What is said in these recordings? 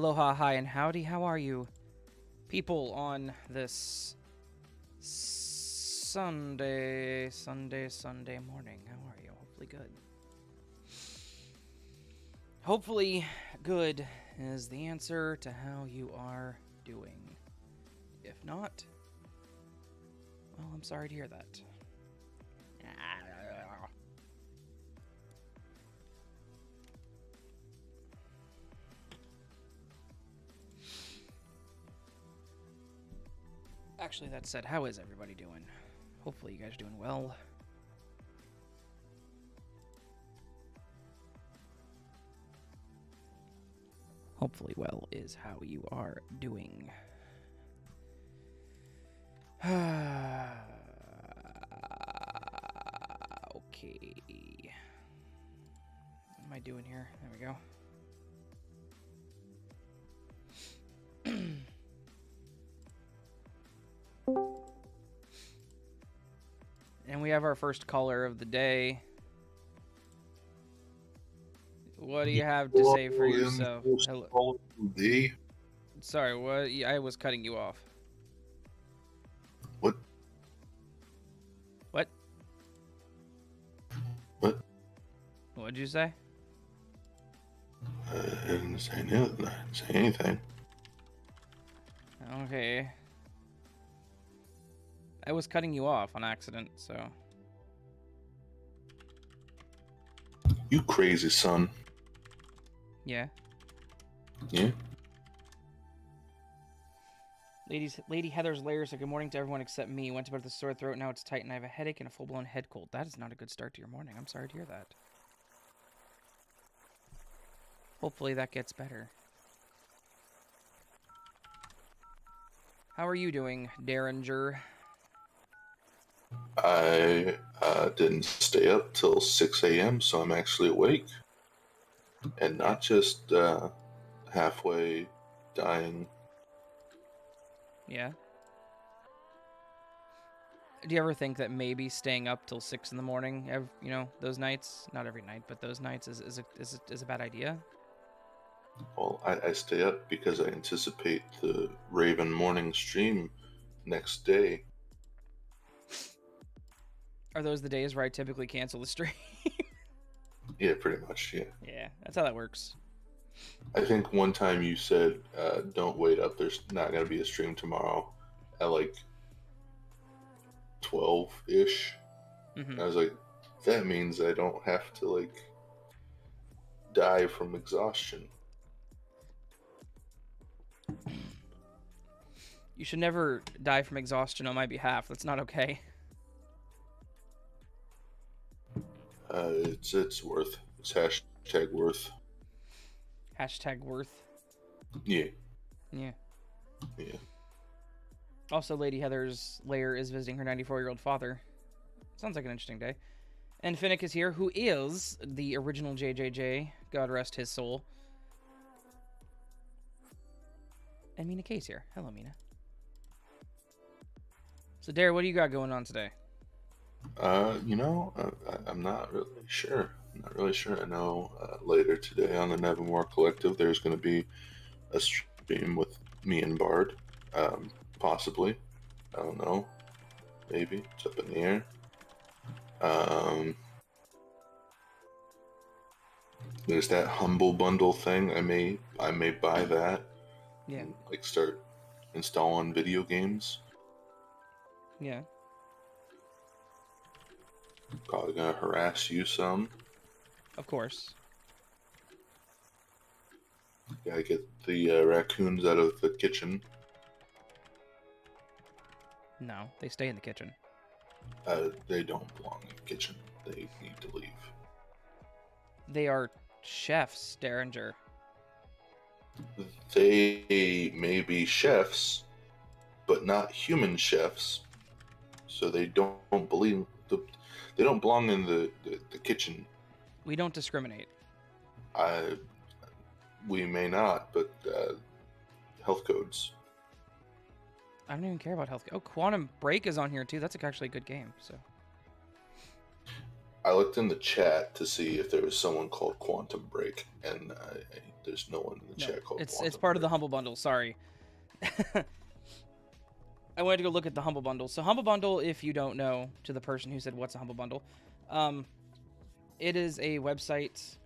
Aloha, hi, and howdy. How are you, people, on this Sunday morning? How are you? Hopefully good. Hopefully good is the answer to how you are doing. If not, well, I'm sorry to hear that. Actually, that said, how is everybody doing? Hopefully you guys are doing well. Hopefully well is how you are doing. Okay. What am I doing here? There we go. And we have our first caller of the day. What do you have to say for yourself? Hello. Sorry, what? I was cutting you off. What? What? What? What'd you say? I didn't say anything. I didn't say anything. Okay. I was cutting you off on accident, so. You crazy son. Yeah. Yeah. Lady Heather's Lair said, good morning to everyone except me. Went to bed with a sore throat, now it's tight, and I have a headache and a full-blown head cold. That is not a good start to your morning. I'm sorry to hear that. Hopefully that gets better. How are you doing, Derringer? I didn't stay up till 6 a.m., so I'm actually awake. And not just halfway dying. Yeah. Do you ever think that maybe staying up till 6 in the morning, you know, those nights, not every night, but those nights is a bad idea? Well, I stay up because I anticipate the Raven morning stream next day. Are those the days where I typically cancel the stream? Yeah, pretty much, yeah. Yeah, that's how that works. I think one time you said, don't wait up, there's not going to be a stream tomorrow at like 12-ish. Mm-hmm. I was like, that means I don't have to like die from exhaustion. You should never die from exhaustion on my behalf. That's not okay. It's worth. It's hashtag worth. Hashtag worth. Yeah. Yeah. Yeah. Also, Lady Heather's Lair is visiting her 94-year-old father. Sounds like an interesting day. And Finnick is here, who is the original JJJ. God rest his soul. And Mina K's here. Hello, Mina. So, Dare, what do you got going on today? You know, I'm not really sure. I'm not really sure. I know later today on the Nevermore Collective, there's going to be a stream with me and Bard. Possibly. I don't know. Maybe. It's up in the air. There's that Humble Bundle thing. I may buy that. Yeah. And, like, start installing video games. Yeah. Probably gonna harass you some. Of course. Gotta get the raccoons out of the kitchen. No, they stay in the kitchen. They don't belong in the kitchen. They need to leave. They are chefs, Derringer. They may be chefs, but not human chefs. So they don't they don't belong in the kitchen. We don't discriminate. We may not, but health codes. I don't even care about health. Oh, Quantum Break is on here too. That's actually a good game. So. I looked in the chat to see if there was someone called Quantum Break, and there's no one in the No, chat called it's Quantum part of Break. the Humble Bundle. Sorry. I wanted to go look at the Humble Bundle. So Humble Bundle, if you don't know, to the person who said what's a Humble Bundle, it is a website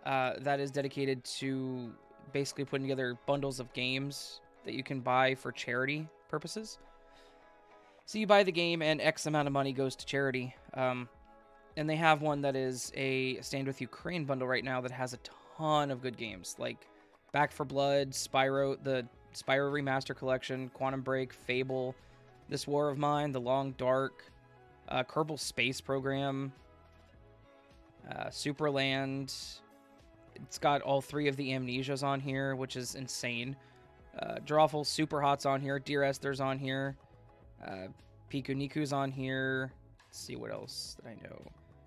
that is dedicated to basically putting together bundles of games that you can buy for charity purposes. So you buy the game and X amount of money goes to charity. And they have one that is a Stand With Ukraine bundle right now that has a ton of good games, like Back for Blood, Spyro, the Spyro Remaster Collection, Quantum Break, Fable, This War of Mine, The Long Dark, Kerbal Space Program, Superland. It's got all 3 of the Amnesias on here, which is insane. Drawful Super Hot's on here. Dear Esther's on here. Piku Niku's on here. Let's see what else that I know.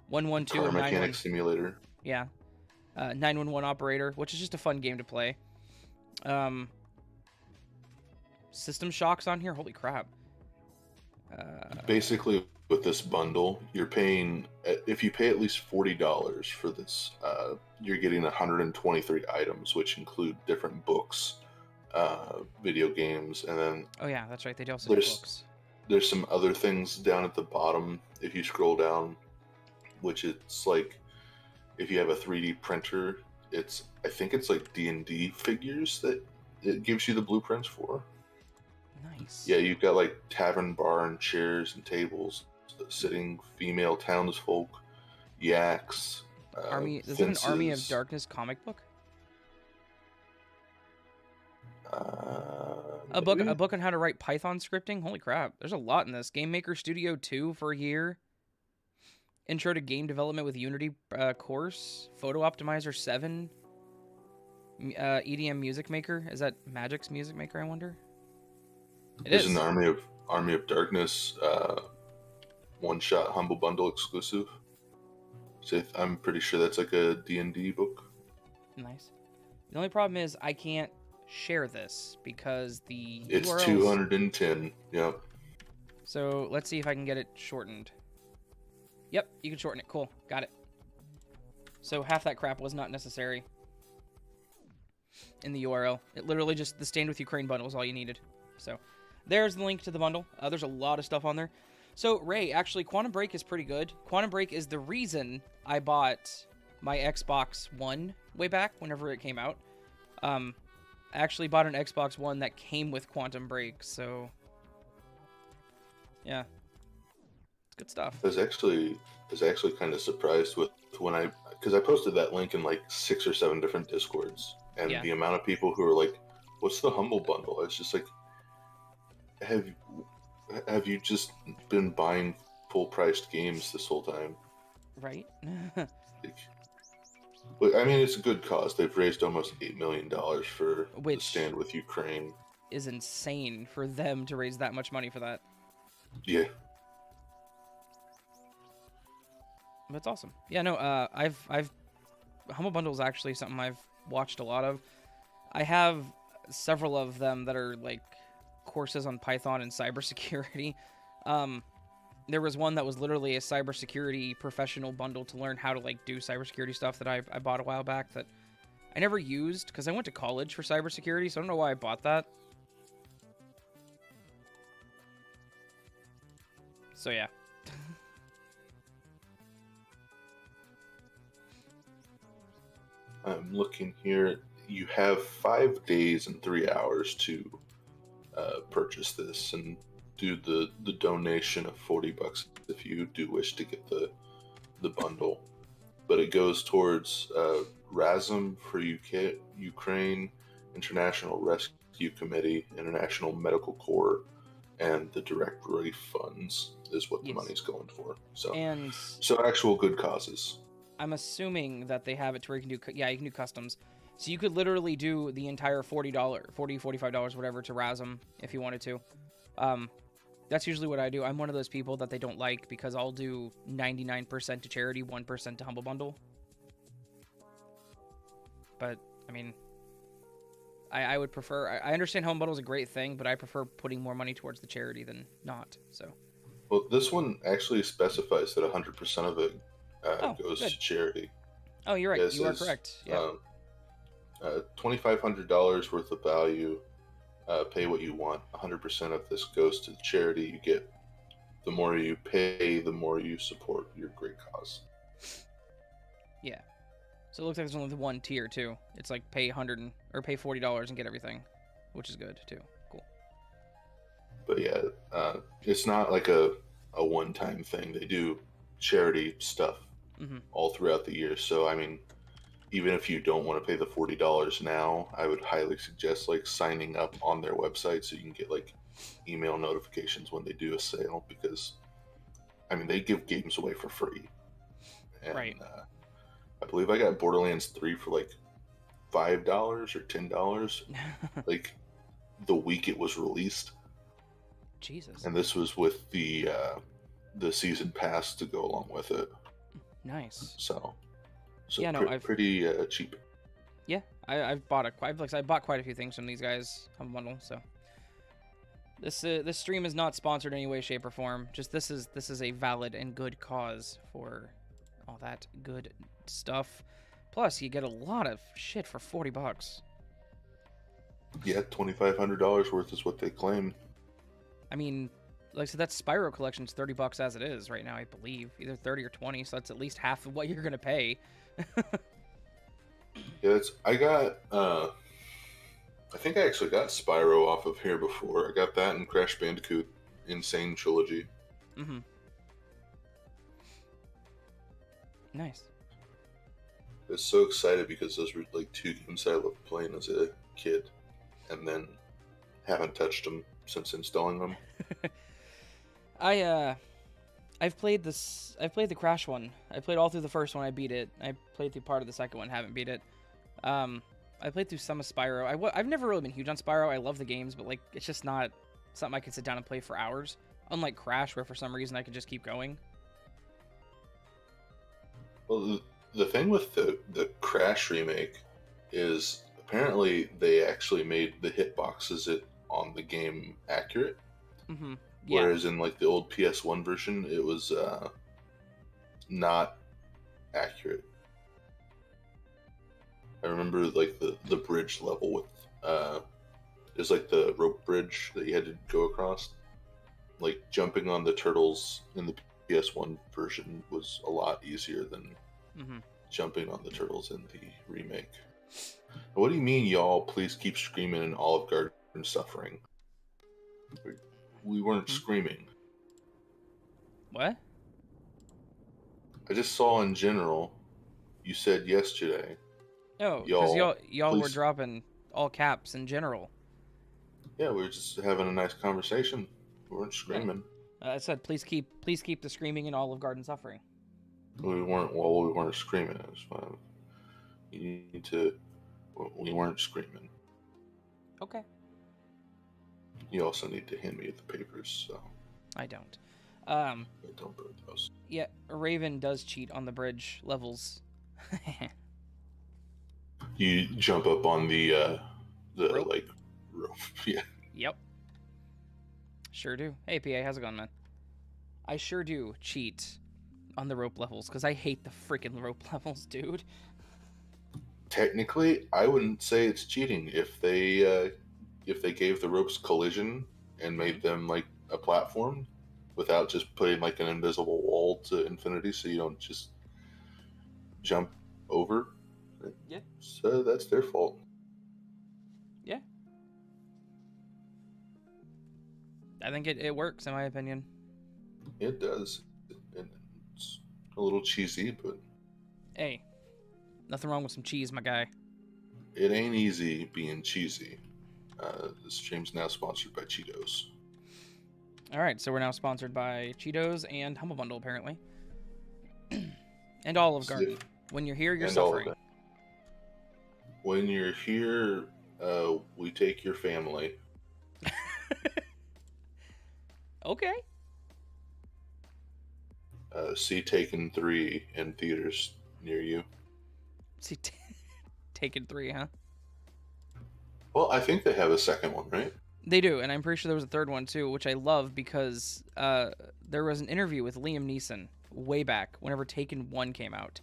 112 Car and Mechanic 91. Simulator. Yeah. 911 Operator, which is just a fun game to play. System Shock's on here. Holy crap. Basically, with this bundle, you're paying, if you pay at least $40 for this, you're getting 123 items, which include different books, video games, and then Oh yeah, that's right. They also do books. There's some other things down at the bottom if you scroll down, which it's like if you have a 3D printer, I think it's like D&D figures that it gives you the blueprints for. Nice. Yeah, you've got like tavern bar and chairs and tables, sitting female townsfolk, yaks, Is it an Army of Darkness comic book? A book on how to write Python scripting? Holy crap. There's a lot in this. Game Maker Studio 2 for a year. Intro to Game Development with Unity course. Photo Optimizer 7. EDM Music Maker. Is that Magic's Music Maker, I wonder? There's an Army of Darkness one-shot Humble Bundle exclusive. So I'm pretty sure that's like a D&D book. Nice. The only problem is I can't share this because it's URLs... 210. Yep. So let's see if I can get it shortened. Yep, you can shorten it. Cool. Got it. So half that crap was not necessary in the URL. It literally just, the Stand With Ukraine bundle was all you needed. So there's the link to the bundle. There's a lot of stuff on there. So Ray, actually, Quantum Break is pretty good. Quantum Break is the reason I bought my Xbox One way back whenever it came out. I actually bought an Xbox One that came with Quantum Break, so yeah, it's good stuff. I was actually kind of surprised with because I posted that link in like 6 or 7 different Discords, and the amount of people who are like, "What's the Humble Bundle?" It's just like, have you just been buying full-priced games this whole time? Right. I mean, it's a good cause. They've raised almost $8 million for the Stand With Ukraine. Is insane for them to raise that much money for that. Yeah. That's awesome. Yeah, no, I've Humble Bundle is actually something I've watched a lot of. I have several of them that are like courses on Python and cybersecurity. There was one that was literally a cybersecurity professional bundle to learn how to like do cybersecurity stuff that I bought a while back that I never used because I went to college for cybersecurity, so I don't know why I bought that. So yeah. I'm looking here. You have 5 days and 3 hours to purchase this and do the donation of $40 if you do wish to get the bundle. But it goes towards RASM for Ukraine, International Rescue Committee, International Medical Corps, and the direct relief funds is what the money's going for. So actual good causes. I'm assuming that they have it to where you can do, you can do customs. So you could literally do the entire $45, whatever, to RASM if you wanted to. That's usually what I do. I'm one of those people that they don't like because I'll do 99% to charity, 1% to Humble Bundle. But, I mean, I would prefer... I understand Humble Bundle is a great thing, but I prefer putting more money towards the charity than not, so... Well, this one actually specifies that 100% of it Oh, goes good. to charity. Oh, you're right. Yes, You are correct. Yeah. $2,500 worth of value. Pay what you want. 100% of this goes to the charity. You get, the more you pay, the more you support your great cause. Yeah. So it looks like there's only one tier too. It's like pay pay $40 and get everything, which is good too. Cool. But yeah, it's not like a one-time thing. They do charity stuff all throughout the year. So I mean, even if you don't want to pay the $40 now, I would highly suggest like signing up on their website so you can get like email notifications when they do a sale, because I mean they give games away for free. And, right. I believe I got Borderlands 3 for like $5 or $10, like the week it was released. Jesus. And this was with the season pass to go along with it. Nice. So yeah, no, pretty cheap. Yeah, I've bought I bought quite a few things from these guys on bundle. So this stream is not sponsored in any way, shape, or form. Just this is a valid and good cause for all that good stuff. Plus, you get a lot of shit for $40. Yeah, $2,500 worth is what they claim. I mean, like I said, that Spyro collection's $30 as it is right now, I believe. Either 30 or 20, so that's at least half of what you're gonna pay. Yeah, I got I think I actually got Spyro off of here before. I got that and Crash Bandicoot Insane Trilogy. Mm-hmm. Nice. I was so excited because those were like two games I loved playing as a kid, and then haven't touched them since installing them. I've played the Crash one. I played all through the first one. I beat it. I played through part of the second one. Haven't beat it. I played through some of Spyro. I've never really been huge on Spyro. I love the games, but like it's just not something I can sit down and play for hours. Unlike Crash, where for some reason I could just keep going. Well, the thing with the Crash remake is apparently they actually made the hitboxes on the game accurate. Mm-hmm. Yeah. Whereas in like the old PS1 version, it was not accurate. I remember like the bridge level with is like the rope bridge that you had to go across. Like jumping on the turtles in the PS1 version was a lot easier than jumping on the turtles in the remake. What do you mean, y'all? Please keep screaming in Olive Garden suffering. We weren't screaming. What? I just saw in general. You said yesterday. No, because y'all were dropping all caps in general. Yeah, we were just having a nice conversation. We weren't screaming. Yeah. I said, please keep the screaming in Olive Garden suffering. We weren't screaming. It was fine. You need to. We weren't screaming. Okay. You also need to hand me the papers, so. I don't. I don't burn those. Yeah, Raven does cheat on the bridge levels. You jump up on the rope? like rope. Yeah. Yep. Sure do. Hey, PA, how's it going, man? I sure do cheat on the rope levels because I hate the freaking rope levels, dude. Technically, I wouldn't say it's cheating if they gave the ropes collision and made them like a platform without just putting like an invisible wall to infinity so you don't just jump over. Yeah. So that's their fault. Yeah. I think it works in my opinion. It does. It's a little cheesy, but hey, nothing wrong with some cheese, my guy. It ain't easy being cheesy. This stream's now sponsored by Cheetos. All right, so we're now sponsored by Cheetos and Humble Bundle, apparently. And Olive Garden. When you're here, you're suffering. When you're here, we take your family. Okay. See Taken 3 in theaters near you. See Taken 3, huh? Well, I think they have a second one, right? They do, and I'm pretty sure there was a third one too, which I love because there was an interview with Liam Neeson way back, whenever Taken 1 came out.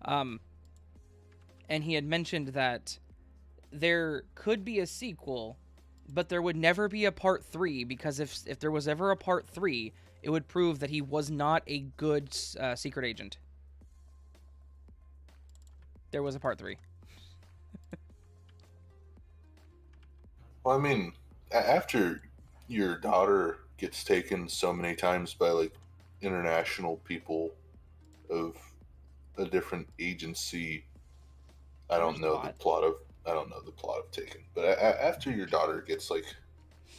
And he had mentioned that there could be a sequel, but there would never be a part 3, because if there was ever a part 3, it would prove that he was not a good secret agent. There was a part 3. Well, I mean, after your daughter gets taken so many times by like international people of a different agency, I don't know the plot of Taken, but after your daughter gets like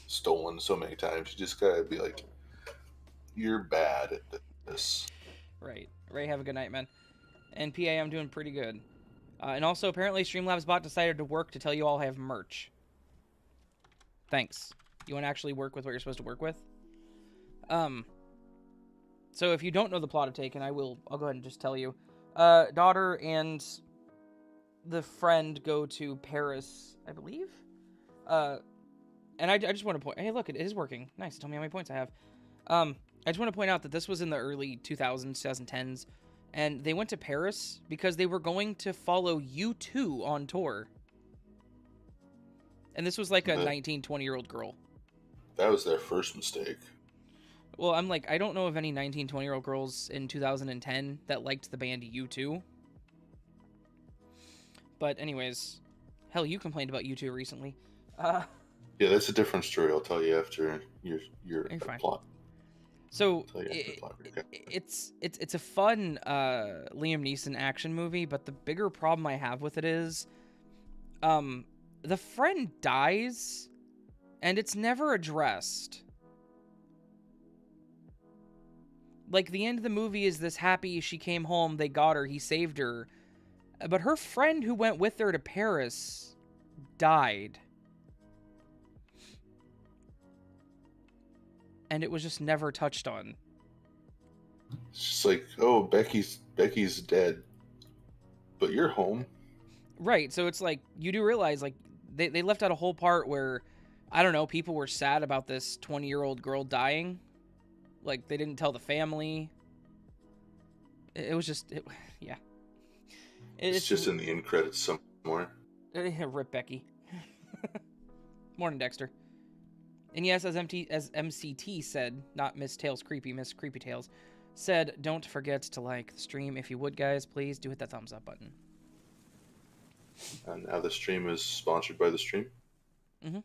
stolen so many times, you just gotta be like, you're bad at this. Right. Ray, have a good night, man. And PA, I'm doing pretty good. And also, apparently, Streamlabs bot decided to work to tell you all I have merch. Thanks. You want to actually work with what you're supposed to work with? So if you don't know the plot of Taken, I'll go ahead and just tell you. Daughter and the friend go to Paris, I believe. And I just want to point... Hey, look, it is working. Nice. Tell me how many points I have. I just want to point out that this was in the early 2000s, 2010s. And they went to Paris because they were going to follow U2 on tour. And this was like a 19, 20-year-old girl. That was their first mistake. Well, I'm like, I don't know of any 19, 20-year-old girls in 2010 that liked the band U2. But anyways, hell, you complained about U2 recently. Yeah, that's a different story. I'll tell you after your plot. So it's a fun Liam Neeson action movie, but the bigger problem I have with it is, the friend dies, and it's never addressed. Like, the end of the movie is this happy, she came home, they got her, he saved her. But her friend who went with her to Paris died. And it was just never touched on. It's just like, oh, Becky's dead, but you're home. Right, so it's like, you do realize, like, they left out a whole part where, I don't know, people were sad about this 20-year-old girl dying. Like, they didn't tell the family. It was just, yeah. It's just in the end credits somewhere. Rip Becky. Morning, Dexter. And yes, as MCT said, not Miss Tails Creepy, Miss Creepy Tails, said, don't forget to like the stream. If you would, guys, please do hit that thumbs up button. And now the stream is sponsored by the stream? Mm-hmm.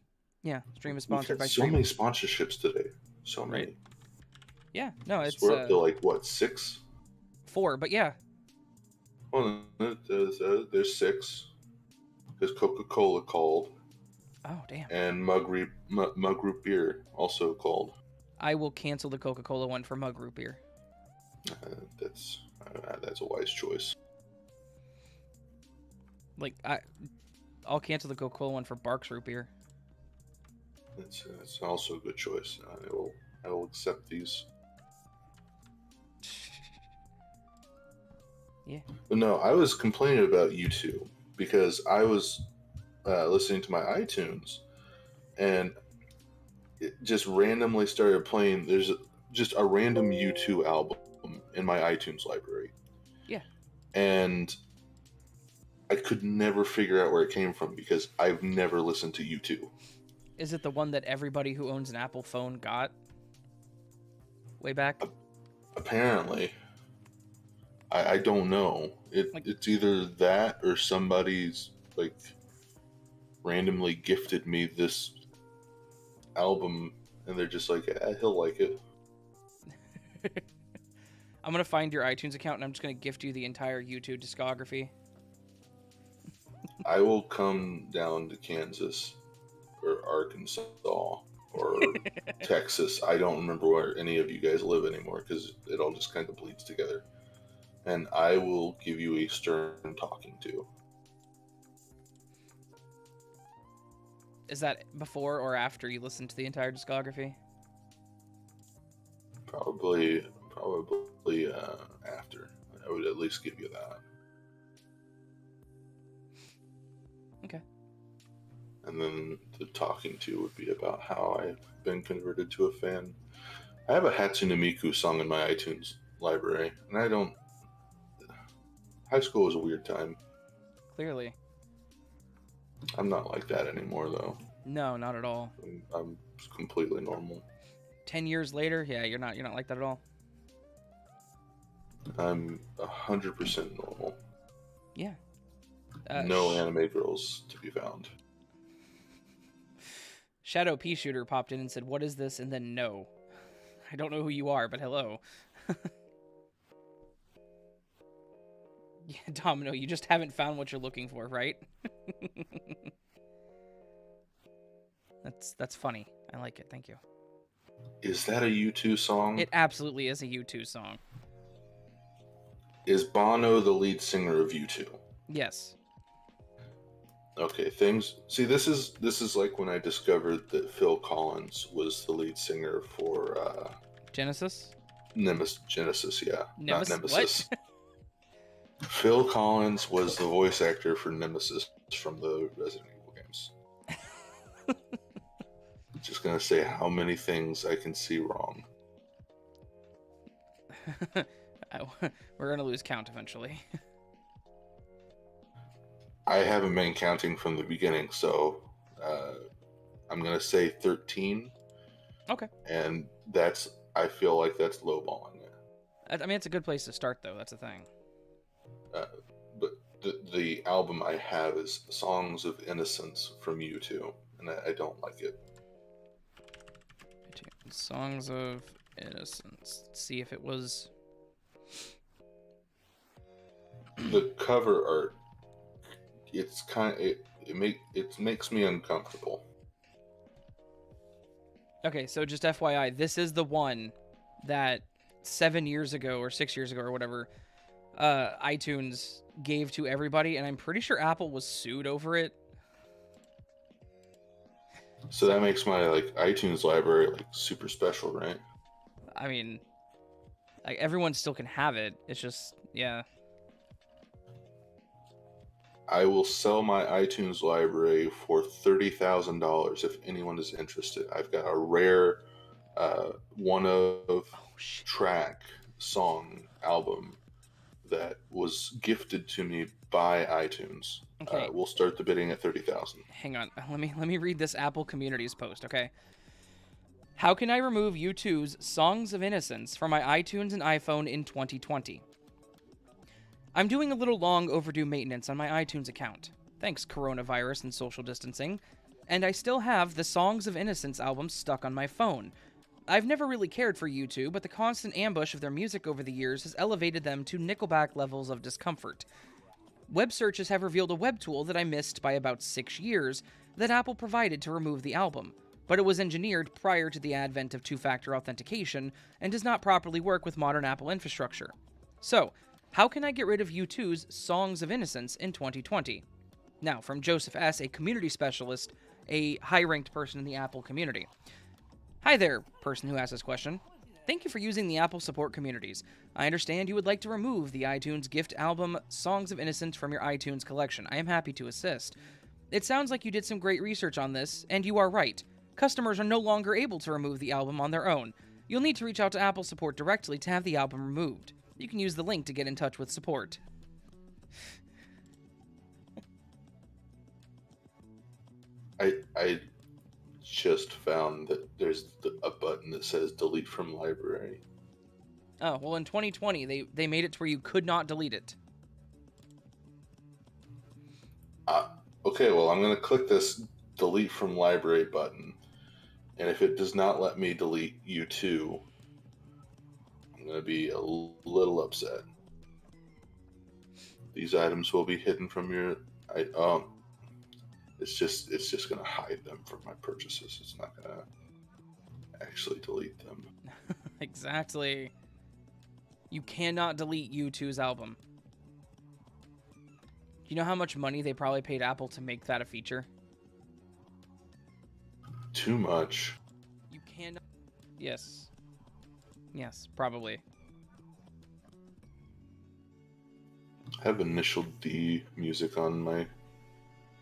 Yeah, stream is sponsored by so stream. Many sponsorships today. So many. Right. Yeah, no, it's... We're up to, like, what, 6? 4, but yeah. Well, there's 6. Because Coca-Cola called. Oh, damn. And Mug Root Beer also called. I will cancel the Coca-Cola one for Mug Root Beer. That's a wise choice. Like, I'll cancel the Coca-Cola one for Barks Root Beer. It's also a good choice. I will accept these. Yeah. But no, I was complaining about U2 because I was listening to my iTunes, and it just randomly started playing. There's just a random U2 album in my iTunes library. Yeah. And I could never figure out where it came from because I've never listened to U2. Is it the one that everybody who owns an Apple phone got way back? Apparently. I don't know. It's either that or somebody's like randomly gifted me this album and they're just like, he'll like it. I'm going to find your iTunes account and I'm just going to gift you the entire U2 discography. I will come down to Kansas or Arkansas or Texas. I don't remember where any of you guys live anymore because it all just kind of bleeds together. And I will give you a stern talking to. Is that before or after you listen to the entire discography? Probably after. I would at least give you that. Okay. And then the talking to would be about how I've been converted to a fan. I have a Hatsune Miku song in my iTunes library, and I don't. High school was a weird time. Clearly. I'm not like that anymore, though. No, not at all. I'm completely normal. 10 years later, yeah, you're not like that at all. I'm 100% normal. Yeah. No anime girls to be found. Shadow Pea Shooter popped in and said, "What is this?" And then no. I don't know who you are, but hello. Yeah, Domino, you just haven't found what you're looking for, right? That's funny. I like it. Thank you. Is that a U2 song? It absolutely is a U2 song. Is Bono the lead singer of U2? Yes. Okay, See, this is like when I discovered that Phil Collins was the lead singer for Genesis. Genesis, yeah, not Nemesis. Nemesis. What? Phil Collins was the voice actor for Nemesis from the Resident Evil games. Just gonna say how many things I can see wrong. We're gonna lose count eventually. I haven't been counting from the beginning, so I'm gonna say 13. Okay. And I feel like that's lowballing it. I mean, it's a good place to start, though. That's the thing. But the album I have is Songs of Innocence from U2, and I don't like it. Songs of Innocence. Let's see if it was... The cover art, it's kind of... It makes me uncomfortable. Okay, so just FYI, this is the one that 7 years ago or 6 years ago or whatever, iTunes gave to everybody, and I'm pretty sure Apple was sued over it. So that makes my iTunes library super special, right? I mean, everyone still can have it. It's just, yeah. I will sell my iTunes library for $30,000 if anyone is interested. I've got a rare track song album that was gifted to me by iTunes. Okay. We'll start the bidding at $30,000. Hang on. Let me read this Apple Communities post, okay? How can I remove U2's Songs of Innocence from my iTunes and iPhone in 2020? I'm doing a little long overdue maintenance on my iTunes account. Thanks, coronavirus and social distancing. And I still have the Songs of Innocence album stuck on my phone. I've never really cared for U2, but the constant ambush of their music over the years has elevated them to Nickelback levels of discomfort. Web searches have revealed a web tool that I missed by about 6 years that Apple provided to remove the album, but it was engineered prior to the advent of two-factor authentication and does not properly work with modern Apple infrastructure. So, how can I get rid of U2's Songs of Innocence in 2020? Now, from Joseph S., a community specialist, a high-ranked person in the Apple community. Hi there, person who asked this question. Thank you for using the Apple support communities. I understand you would like to remove the iTunes gift album Songs of Innocence from your iTunes collection. I am happy to assist. It sounds like you did some great research on this, and you are right. Customers are no longer able to remove the album on their own. You'll need to reach out to Apple support directly to have the album removed. You can use the link to get in touch with support. I just found that there's a button that says delete from library. Oh, well, in 2020, they made it to where you could not delete it. Okay, well, I'm going to click this delete from library button, and if it does not let me delete U2, I'm going to be a little upset. These items will be hidden from your... It's just going to hide them from my purchases. It's not going to actually delete them. Exactly. You cannot delete U2's album. Do you know how much money they probably paid Apple to make that a feature? Too much. You cannot... Yes. Yes, probably. I have Initial D music on my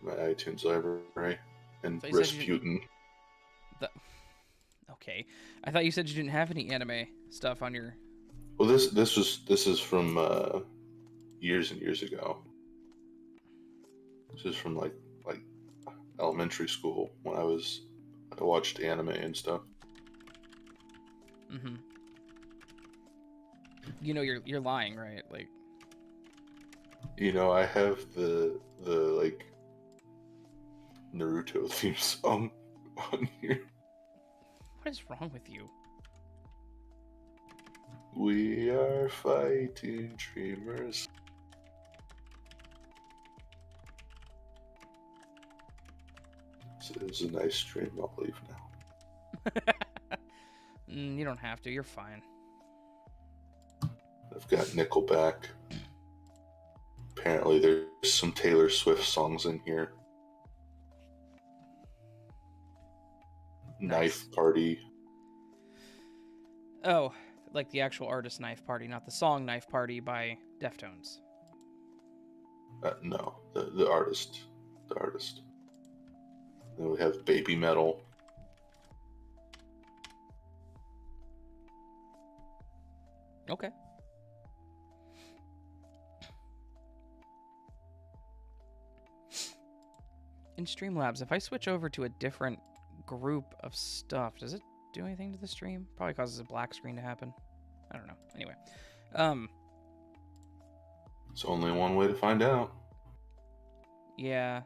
iTunes library, and So Rasputin. Okay. I thought you said you didn't have any anime stuff on your... Well, this is from years and years ago. This is from like elementary school when I watched anime and stuff. Mm-hmm. You know you're lying, right? Like, You know, I have the like Naruto theme song on here. what is wrong with you? We are fighting dreamers. It was a nice stream. I'll leave now. You don't have to. You're fine. I've got Nickelback. Apparently, there's some Taylor Swift songs in here. Nice. Knife Party. Oh, like the actual artist Knife Party, not the song Knife Party by Deftones. No, the artist. The artist. Then we have Baby Metal. Okay. In Streamlabs, if I switch over to a different group of stuff, does it do anything to the stream? Probably causes a black screen to happen. I don't know. Anyway. It's only one way to find out. Yeah.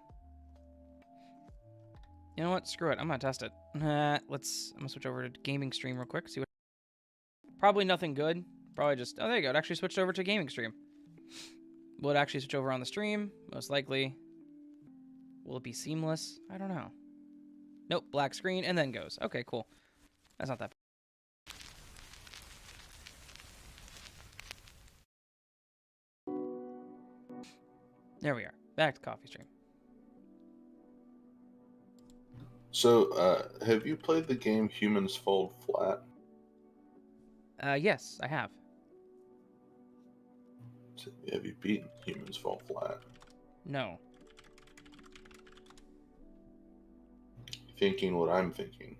You know what? Screw it. I'm gonna test it. I'm gonna switch over to gaming stream real quick. See what. Probably nothing good. Probably just. Oh, there you go. It actually switched over to gaming stream. Will it actually switch over on the stream? Most likely. Will it be seamless? I don't know. Nope. Black screen and then goes. Okay, cool. That's not that bad. There we are. Back to coffee stream. So, have you played the game Humans Fall Flat? Yes, I have. Have you beaten Humans Fall Flat? No. Thinking what I'm thinking.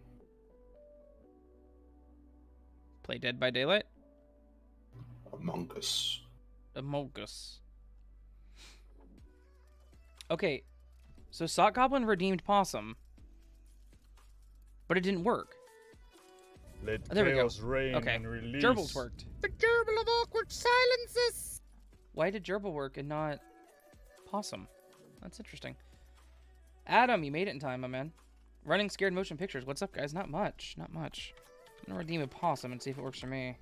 Play Dead by Daylight? Among Us. Among Us. Okay, so Sock Goblin redeemed Possum, but it didn't work. Let there we go. Reign okay, and release. Gerbils worked. The gerbil of awkward silences! Why did Gerbil work and not Possum? That's interesting. Adam, you made it in time, my man. Running Scared Motion Pictures. What's up, guys? Not much. Not much. I'm gonna redeem a Possum and see if it works for me.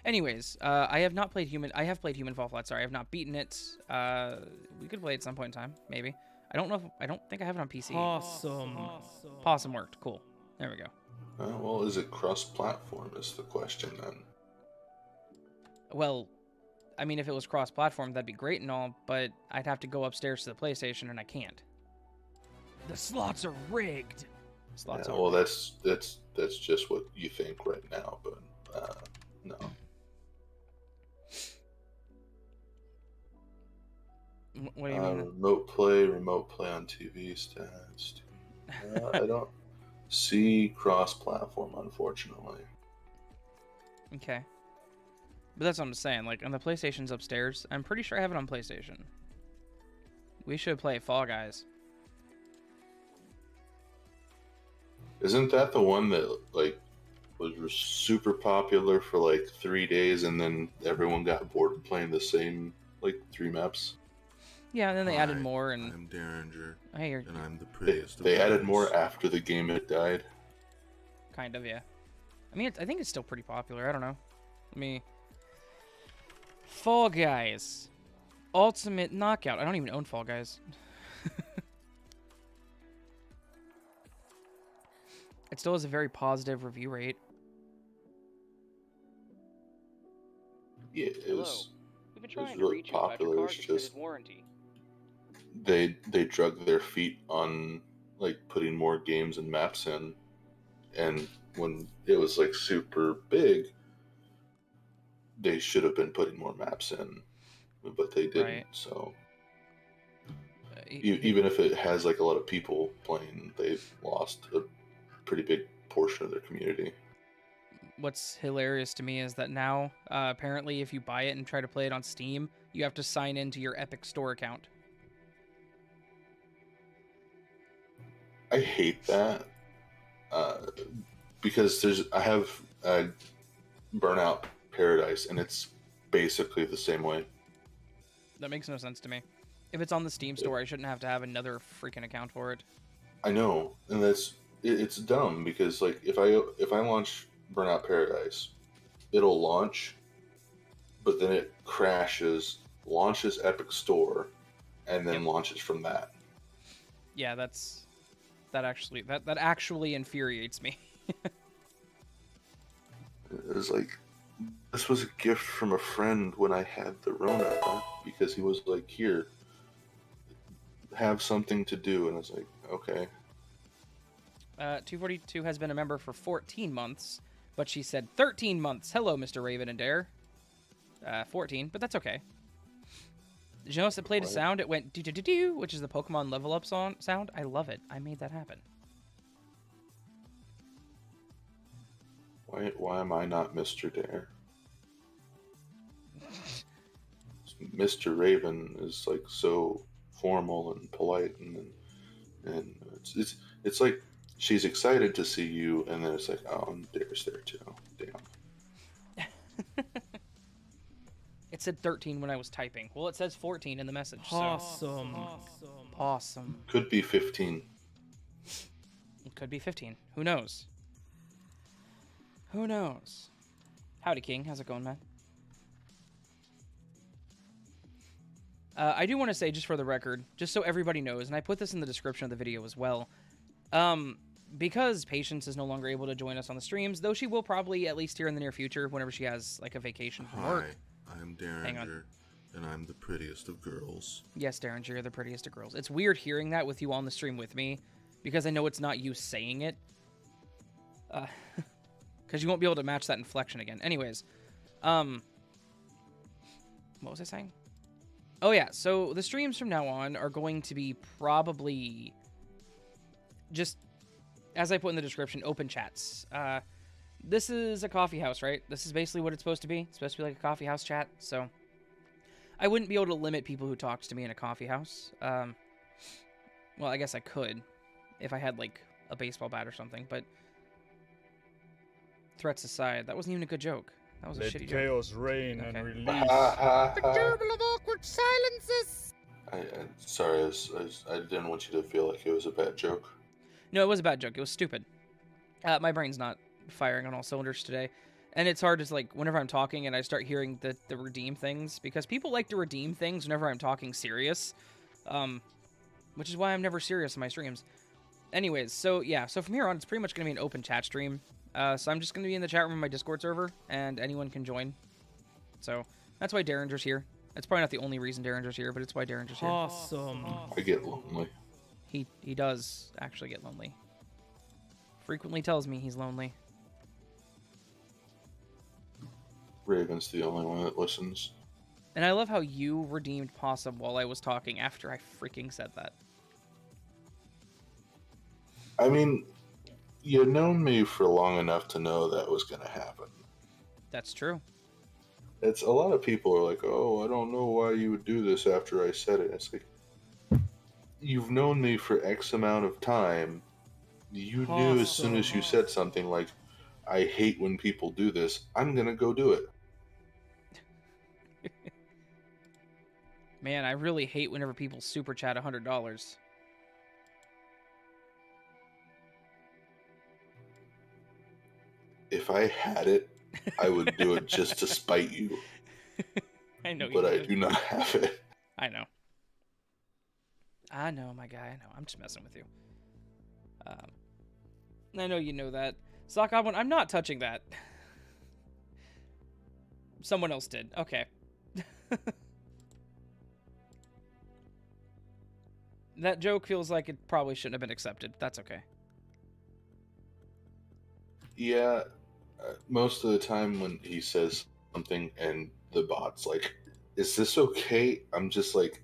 Anyways, I have not played Human. I have played Human Fall Flat. Sorry, I have not beaten it. We could play it at some point in time, maybe. I don't know. I don't think I have it on PC. Possum worked. Cool. There we go. Well, is it cross-platform? Is the question then? Well, I mean, if it was cross-platform, that'd be great and all, but I'd have to go upstairs to the PlayStation, and I can't. The slots are rigged. Slots Yeah, are well, rigged. that's just what you think right now, but no. What do you mean? Remote play on TV stats. I don't see cross-platform, unfortunately. Okay. But that's what I'm saying. Like, on the PlayStation's upstairs. I'm pretty sure I have it on PlayStation. We should play Fall Guys. Isn't that the one that, like, was super popular for, like, 3 days, and then everyone got bored of playing the same, like, 3 maps? Yeah, and then they added more, and... I'm Derringer, Hey, you're... and I'm the prettiest of They added lovers. more after the game had died. Kind of, yeah. I mean, I think it's still pretty popular. I don't know. Let me... Fall Guys. Ultimate Knockout. I don't even own Fall Guys. It still has a very positive review rate. Yeah, it was... We've been it was trying really to reach you about popular, your it's car's just- extended warranty. They drug their feet on, like, putting more games and maps in, and when it was, like, super big, they should have been putting more maps in, but they didn't. Right. So even if it has, like, a lot of people playing, they've lost a pretty big portion of their community. what's hilarious to me is that now, apparently, if you buy it and try to play it on Steam, you have to sign into your Epic Store account. I hate that because I have Burnout Paradise, and it's basically the same way. That makes no sense to me. If it's on the Steam store, I shouldn't have to have another freaking account for it. I know, and it's dumb because like if I launch Burnout Paradise, it'll launch, but then it crashes, launches Epic Store, and then launches from that. Yeah, that actually infuriates me. It was like, this was a gift from a friend when I had the Rona, because he was like, here, have something to do, and I was like, okay. 242 has been a member for 14 months, but she said 13 months. Hello, Mr. Raven and Dare. 14, but that's okay. Did you notice it played a sound? It went do-do-do-do, which is the Pokemon level up sound. I love it. I made that happen. Why am I not Mr. Dare? Mr. Raven is like so formal and polite, and it's like she's excited to see you, and then it's like, oh, and Dare's there too. Damn. It said 13 when I was typing. Well, it says 14 in the message. Awesome. Awesome. Could be 15. It could be 15. Who knows? Who knows? Howdy, King. How's it going, man? I do want to say, just for the record, just so everybody knows, and I put this in the description of the video as well, because Patience is no longer able to join us on the streams, though she will probably, at least here in the near future, whenever she has, like, a vacation from work. Hi, I'm Derringer, and I'm the prettiest of girls. Yes, Derringer, you're the prettiest of girls. It's weird hearing that with you on the stream with me, because I know it's not you saying it. Because you won't be able to match that inflection again. Anyways, what was I saying? Oh yeah, so the streams from now on are going to be probably just, as I put in the description, open chats. This is a coffee house, right? This is basically what it's supposed to be. It's supposed to be like a coffee house chat, so I wouldn't be able to limit people who talks to me in a coffee house. Well, I guess I could if I had like a baseball bat or something, but threats aside, that wasn't even a good joke. That was a shitty joke. Let chaos reign and release. The gerbil of awkward silences. Sorry, I didn't want you to feel like it was a bad joke. No, it was a bad joke. It was stupid. My brain's not firing on all cylinders today. And it's hard to, like, whenever I'm talking and I start hearing the redeem things, because people like to redeem things whenever I'm talking serious, which is why I'm never serious in my streams. Anyways, so yeah, so from here on, it's pretty much going to be an open chat stream. So I'm just going to be in the chat room of my Discord server, and anyone can join. So that's why Derringer's here. It's probably not the only reason Derringer's here, but it's why Derringer's here. Awesome. I get lonely. He does actually get lonely. Frequently tells me he's lonely. Raven's the only one that listens. And I love how you redeemed Possum while I was talking after I freaking said that. I mean, you've known me for long enough to know that was going to happen. That's true. It's a lot of people are like, oh, I don't know why you would do this after I said it. It's like, you've known me for X amount of time. You knew as soon as you said something like, I hate when people do this, I'm going to go do it. Man, I really hate whenever people super chat $100. If I had it, I would do it just to spite you. I know, but I do not have it. I know. I know, my guy. I know. I'm just messing with you. I know you know that. Sock Goblin, I'm not touching that. Someone else did. Okay. That joke feels like it probably shouldn't have been accepted. That's okay. Yeah, most of the time when he says something and the bot's like, is this okay? I'm just like,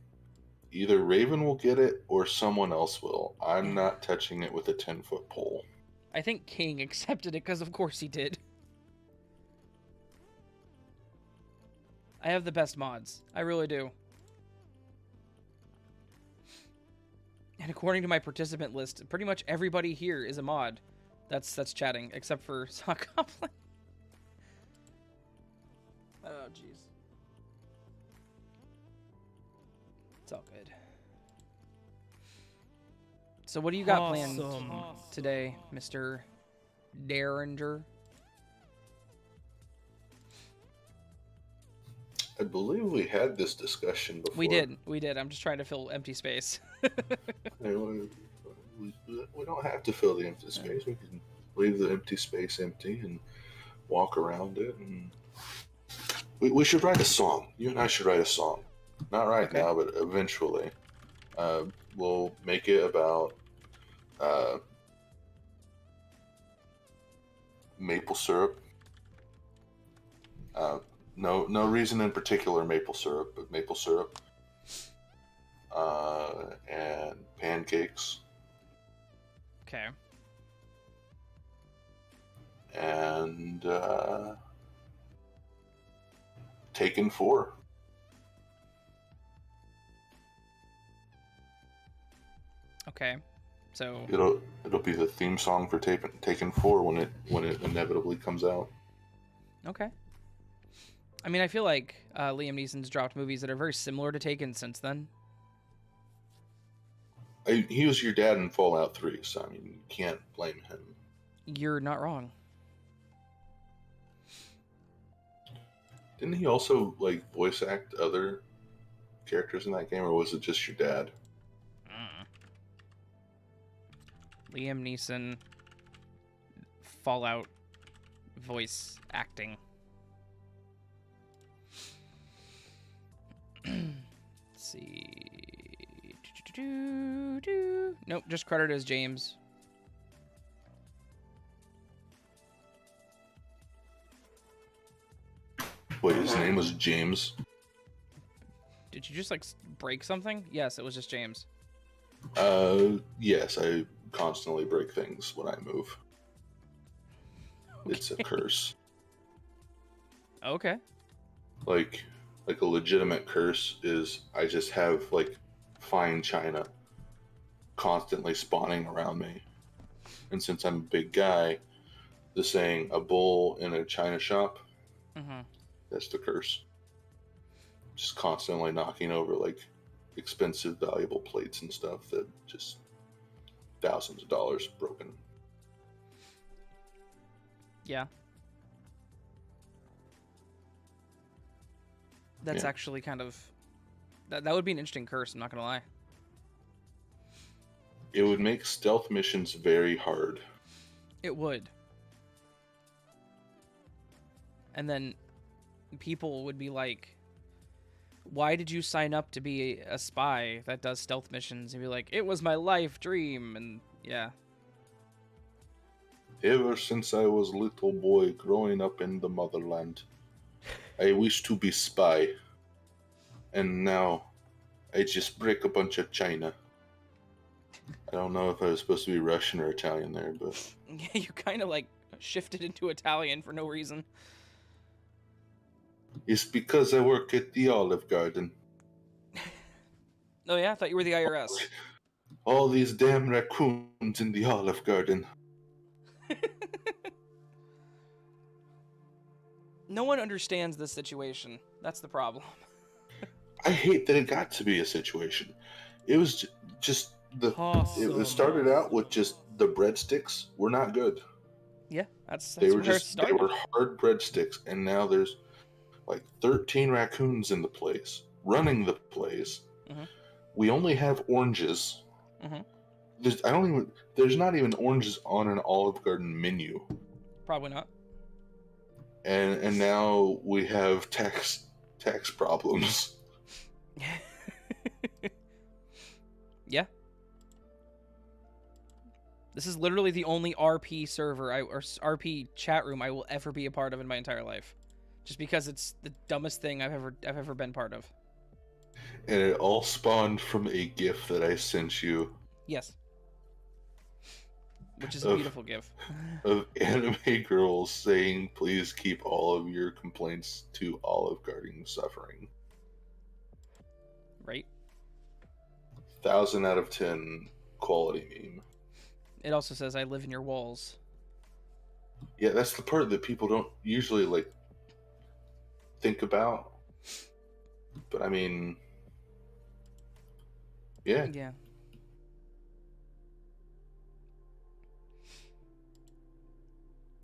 either Raven will get it or someone else will. I'm not touching it with a 10-foot pole. I think King accepted it because of course he did. I have the best mods. I really do. And according to my participant list, pretty much everybody here is a mod. That's chatting, except for Sock Goblin. Oh, jeez. It's all good. So what do you got planned today, Mr. Derringer? I believe we had this discussion before. We did. I'm just trying to fill empty space. We don't have to fill the empty space. We can leave the empty space empty and walk around it. And we should write a song. You and I should write a song. Not right now, but eventually. We'll make it about maple syrup. No reason in particular maple syrup, but maple syrup. And pancakes. Okay. And Taken 4. Okay. So it'll be the theme song for Taken 4 when it inevitably comes out. Okay. I mean, I feel like Liam Neeson's dropped movies that are very similar to Taken since then. He was your dad in Fallout 3, so I mean, you can't blame him. You're not wrong. Didn't he also like voice act other characters in that game, or was it just your dad? Liam Neeson, Fallout voice acting. Let's see. Nope, just credited as James. Wait, his name was James? Did you just like break something? Yes, it was just James. Yes, I constantly break things when I move. Okay. It's a curse. Okay. Like a legitimate curse is I just have like fine china constantly spawning around me. And since I'm a big guy, the saying a bull in a china shop, that's the curse. Just constantly knocking over like expensive, valuable plates and stuff that just thousands of dollars broken. Yeah. That's actually kind of... That would be an interesting curse, I'm not going to lie. It would make stealth missions very hard. It would. And then people would be like, why did you sign up to be a spy that does stealth missions? And be like, it was my life dream. And yeah. Ever since I was a little boy growing up in the motherland, I wished to be spy. And now I just break a bunch of china. I don't know if I was supposed to be Russian or Italian there, but... Yeah, you kind of like shifted into Italian for no reason. It's because I work at the Olive Garden. Oh yeah? I thought you were the IRS. All these damn raccoons in the Olive Garden. No one understands this situation. That's the problem. I hate that it got to be a situation. It was just it started out with just the breadsticks were not good. Yeah, that's they were where it just started. they were hard breadsticks, and now there's like 13 raccoons in the place running the place. We only have oranges. There's not even oranges on an Olive Garden menu. Probably not. And now we have tax problems. Yeah. This is literally the only RP server or RP chat room I will ever be a part of in my entire life, just because it's the dumbest thing I've ever been part of. And it all spawned from a GIF that I sent you. Yes. which is a of, beautiful gif. of anime girls saying, "Please keep all of your complaints to Olive Garden suffering." Right? 1,000 out of 10 quality meme. It also says, "I live in your walls." Yeah, that's the part that people don't usually like think about. But I mean, yeah. Yeah.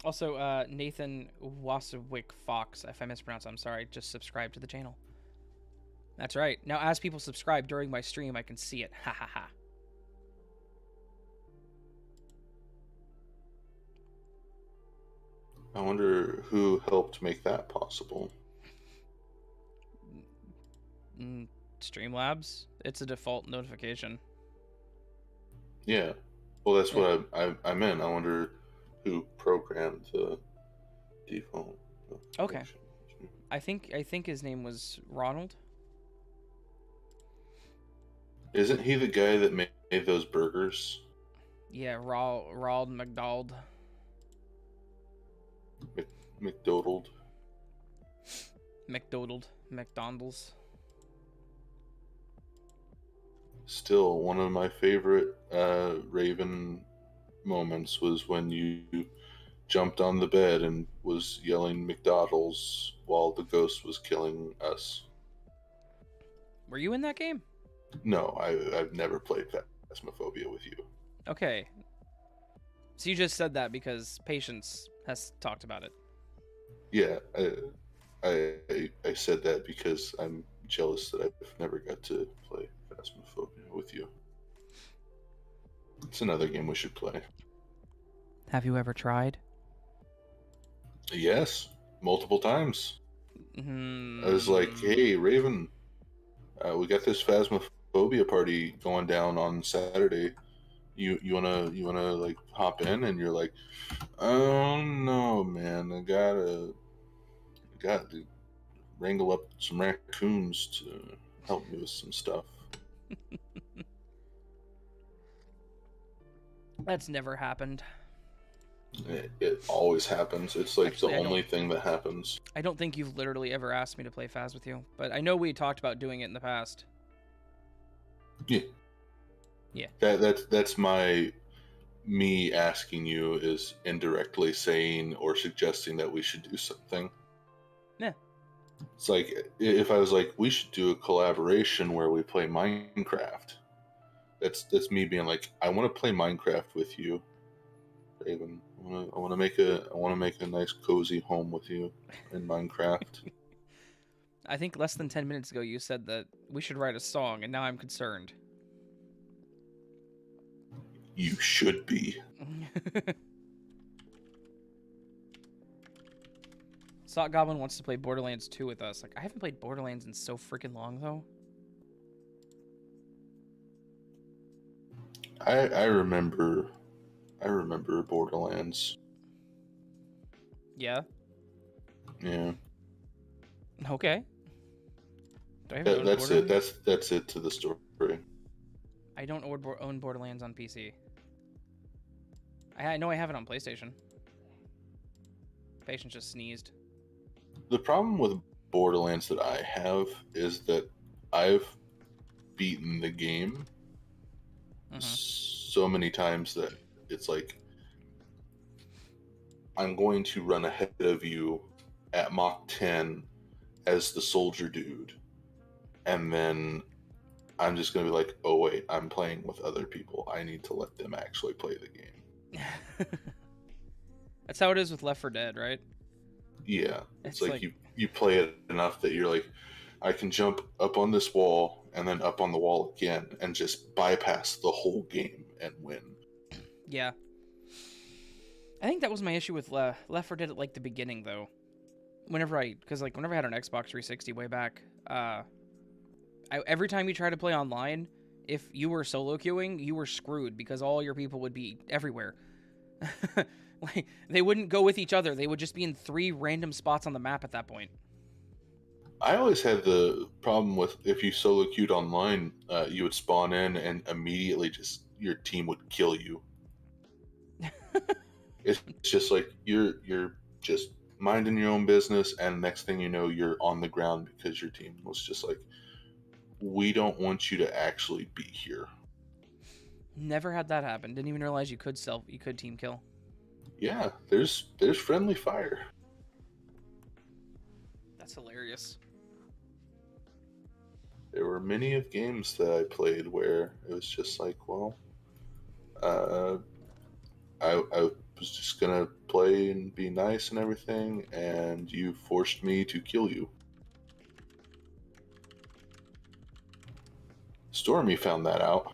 Also, Nathan Wasawick Fox, if I mispronounce, I'm sorry, just subscribe to the channel. That's right. Now, as people subscribe during my stream, I can see it. Ha ha ha. I wonder who helped make that possible. Streamlabs? It's a default notification. Yeah. Well, that's what I meant. I wonder who programmed the default. Okay. I think his name was Ronald. Isn't he the guy that made those burgers? Yeah, Ronald McDonald. McDonald. McDonald's. Still, one of my favorite Raven moments was when you jumped on the bed and was yelling McDonald's while the ghost was killing us. Were you in that game? No, I've never played Phasmophobia with you. Okay. So you just said that because Patience has talked about it. Yeah, I said that because I'm jealous that I've never got to play Phasmophobia with you. It's another game we should play. Have you ever tried? Yes, multiple times. I was like, hey, Raven, we got this Phasmophobia party going down on Saturday. You wanna like hop in? And you're like, oh no, man, I got to wrangle up some raccoons to help me with some stuff. That's never happened. It always happens. It's like Actually, the only thing that happens. I don't think you've literally ever asked me to play Phas with you, but I know we talked about doing it in the past. Yeah. Yeah. That's me asking you is indirectly saying or suggesting that we should do something. Yeah. It's like if I was like, we should do a collaboration where we play Minecraft. That's me being like, I want to play Minecraft with you, Raven. I want to make a nice cozy home with you in Minecraft. I think less than 10 minutes ago you said that we should write a song, and now I'm concerned. You should be. Sock Goblin wants to play Borderlands 2 with us. Like, I haven't played Borderlands in so freaking long, though. I remember Borderlands. Yeah? Yeah. Okay. Do I even own That's it. Borderlands? That's it to the story. I don't own Borderlands on PC. I know I have it on PlayStation. Patience just sneezed. The problem with Borderlands that I have is that I've beaten the game so many times that it's like I'm going to run ahead of you at Mach 10 as the soldier dude, and then I'm just going to be like, oh wait, I'm playing with other people. I need to let them actually play the game. That's how it is with Left 4 Dead, right? Yeah, It's like you play it enough that you're like, I can jump up on this wall and then up on the wall again and just bypass the whole game and win. Yeah. I think that was my issue with Left 4 Dead at like the beginning, though. Whenever I had an Xbox 360 way back, every time you try to play online, if you were solo queuing, you were screwed because all your people would be everywhere. Like, they wouldn't go with each other. They would just be in 3 random spots on the map at that point. I always had the problem with if you solo queued online, you would spawn in and immediately just your team would kill you. It's just like you're just minding your own business, and next thing you know, you're on the ground because your team was just like, we don't want you to actually be here. Never had that happen. Didn't even realize you could team kill. Yeah, there's friendly fire. That's hilarious. There were many of games that I played where it was just like, well, I was just gonna play and be nice and everything, and you forced me to kill you. Stormy found that out.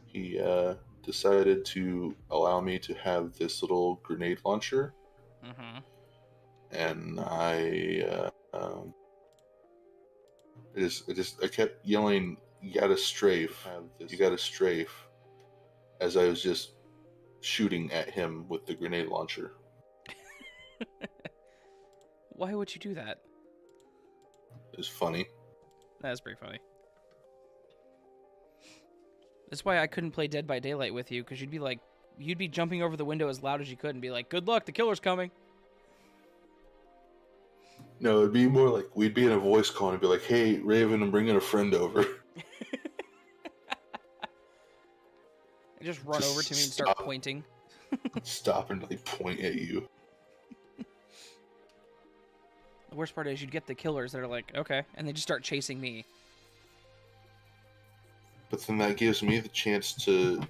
He decided to allow me to have this little grenade launcher, and I kept yelling, "You got to strafe! You got to strafe!" as I was just shooting at him with the grenade launcher. Why would you do that? It was funny. That's pretty funny. That's why I couldn't play Dead by Daylight with you, because you'd be jumping over the window as loud as you could and be like, "Good luck, the killer's coming." No, it'd be more like we'd be in a voice call and be like, "Hey, Raven, I'm bringing a friend over." Just run over to me and start pointing. Stop and like point at you. The worst part is you'd get the killers that are like, okay, and they just start chasing me. But then that gives me the chance to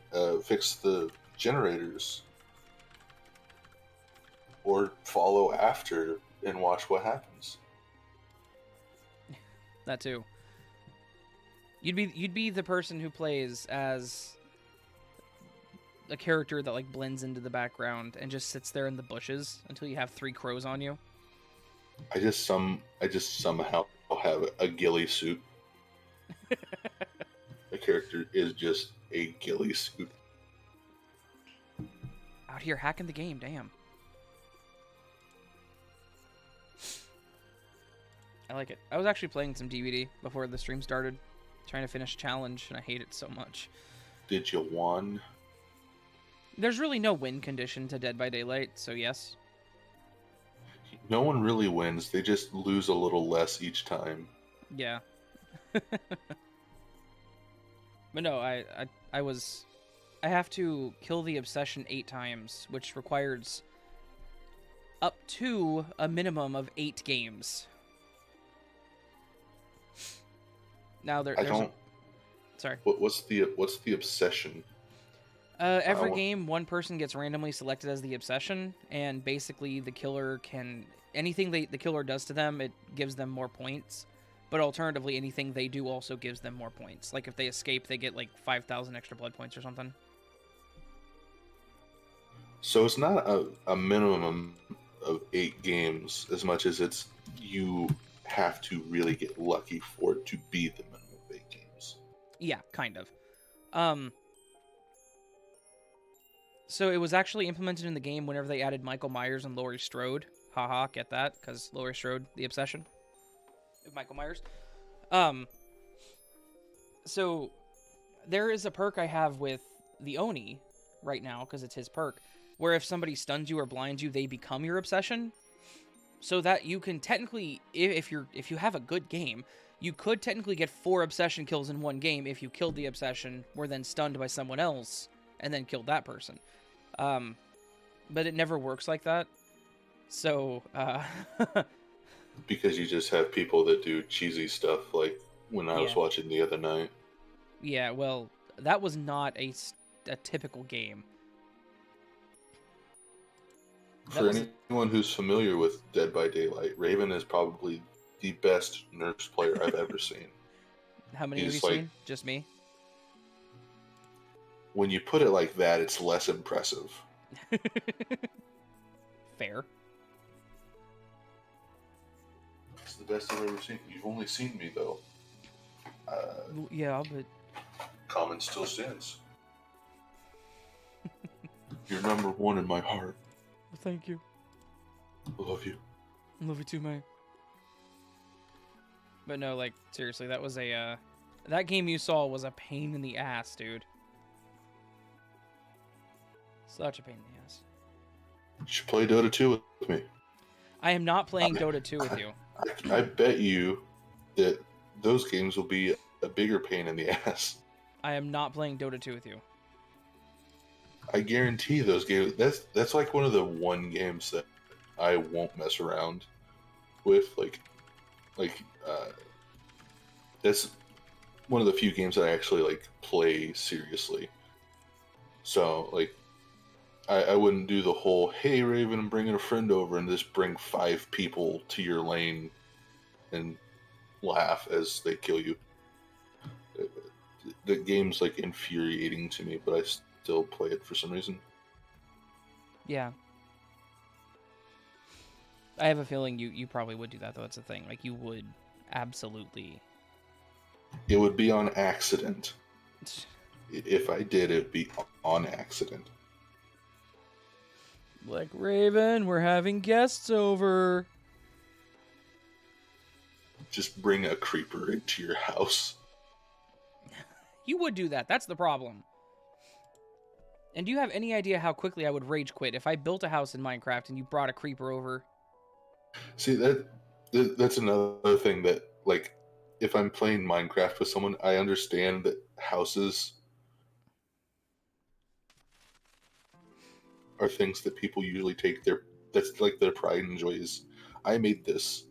fix the generators. Or follow after and watch what happens. That too. You'd be the person who plays as a character that like blends into the background and just sits there in the bushes until you have 3 crows on you. I just somehow have a ghillie suit. The character is just a ghillie suit. Out here hacking the game, damn. I like it. I was actually playing some DVD before the stream started, trying to finish challenge, and I hate it so much. Did you won? There's really no win condition to Dead by Daylight, so yes. No one really wins. They just lose a little less each time. Yeah. But no, I have to kill the obsession 8 times, which requires up to a minimum of 8 games. Now sorry. What's the obsession? Every game, one person gets randomly selected as the obsession, and basically the killer can... Anything the killer does to them, it gives them more points. But alternatively, anything they do also gives them more points. Like if they escape, they get like 5,000 extra blood points or something. So it's not a minimum of 8 games as much as it's you have to really get lucky for it to be the minimum of 8 games. Yeah, kind of. So it was actually implemented in the game whenever they added Michael Myers and Laurie Strode. Haha, get that? Because Laurie Strode, the obsession of Michael Myers. So there is a perk I have with the Oni right now, because it's his perk, where if somebody stuns you or blinds you, they become your obsession. So that you can technically, if you have a good game, you could technically get 4 obsession kills in one game if you killed the obsession, were then stunned by someone else, and then killed that person. But it never works like that. So, because you just have people that do cheesy stuff, like when I was watching the other night. Yeah, well, that was not a typical game. For anyone who's familiar with Dead by Daylight, Raven is probably the best nurse player I've ever seen. How many have you seen? Just me? When you put it like that, it's less impressive. Fair. It's the best I've ever seen. You've only seen me, though. Yeah, but... Comment still stands. You're number 1 in my heart. Well, thank you. I love you. I love you too, man. But no, like, seriously, that was a That game you saw was a pain in the ass, dude. Such a pain in the ass. You should play Dota 2 with me. I am not playing Dota 2 with you. I bet you that those games will be a bigger pain in the ass. I am not playing Dota 2 with you. I guarantee those games. That's like one of the one games that I won't mess around with. That's one of the few games that I actually like play seriously. So like, I wouldn't do the whole "Hey Raven, I'm bringing a friend over," and just bring 5 people to your lane and laugh as they kill you. The game's like infuriating to me, but I still play it for some reason. Yeah. I have a feeling you probably would do that, though. That's the thing. Like, you would absolutely. It would be on accident. If I did, it would be on accident. Like, Raven, we're having guests over. Just bring a creeper into your house. You would do that. That's the problem. And do you have any idea how quickly I would rage quit if I built a house in Minecraft and you brought a creeper over? See, that's another thing that, like, if I'm playing Minecraft with someone, I understand that houses are things that people usually take that's like their pride and joy is, I made this.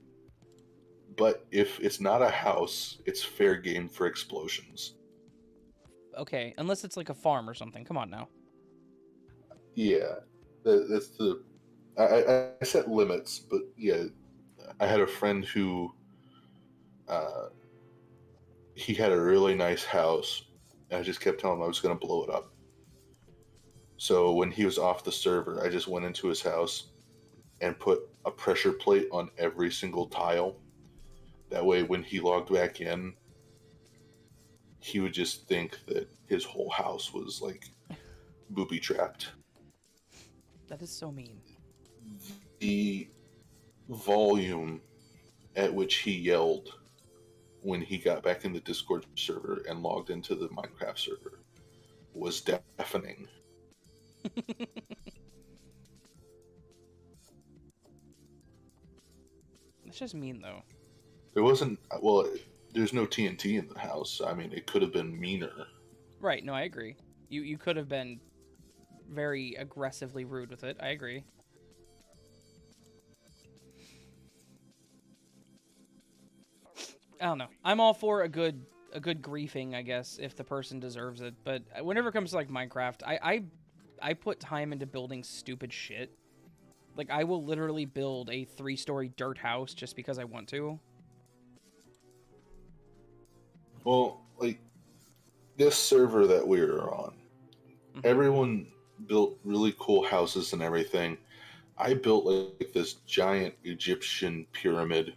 But if it's not a house, it's fair game for explosions. Okay, unless it's like a farm or something. Come on now. Yeah, that's the. I set limits, but yeah, I had a friend who, he had a really nice house, and I just kept telling him I was going to blow it up. So when he was off the server, I just went into his house and put a pressure plate on every single tile. That way, when he logged back in, he would just think that his whole house was like booby trapped. That is so mean. The volume at which he yelled when he got back in the Discord server and logged into the Minecraft server was deafening. That's just mean, though. There wasn't, well, there's no TNT in the house. I mean, it could have been meaner. Right, no, I agree. You could have been very aggressively rude with it. I agree. I don't know. I'm all for a good griefing, I guess, if the person deserves it. But whenever it comes to like Minecraft, I put time into building stupid shit. Like, I will literally build a 3-story dirt house just because I want to. Well, like, this server that we were on, everyone built really cool houses and everything. I built like this giant Egyptian pyramid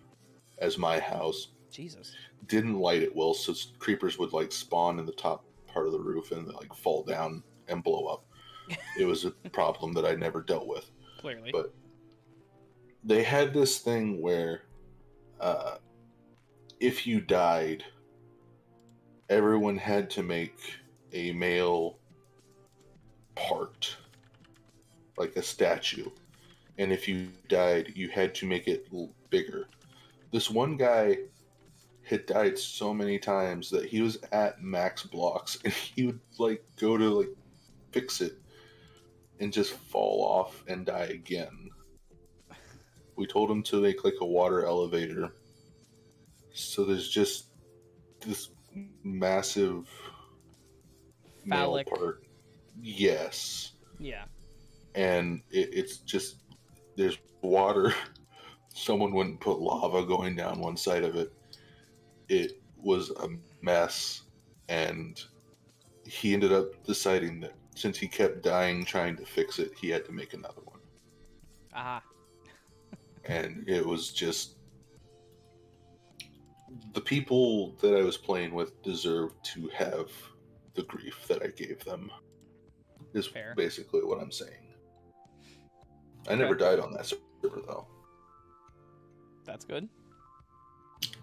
as my house. Jesus. Didn't light it well, so creepers would like spawn in the top part of the roof and like fall down and blow up. It was a problem that I never dealt with. Clearly. But they had this thing where if you died, everyone had to make a male part, like a statue. And if you died, you had to make it bigger. This one guy had died so many times that he was at max blocks, and he would like go to like fix it and just fall off and die again. We told him to make like a water elevator. So there's just this massive Phallic male part. Yes. Yeah. And it's just, there's water. Someone wouldn't put lava going down one side of it. It was a mess, and he ended up deciding that since he kept dying trying to fix it, he had to make another one. Ah. And it was just, the people that I was playing with deserved to have the grief that I gave them, is Fair. basically what I'm saying. I never died on that server, though. That's good.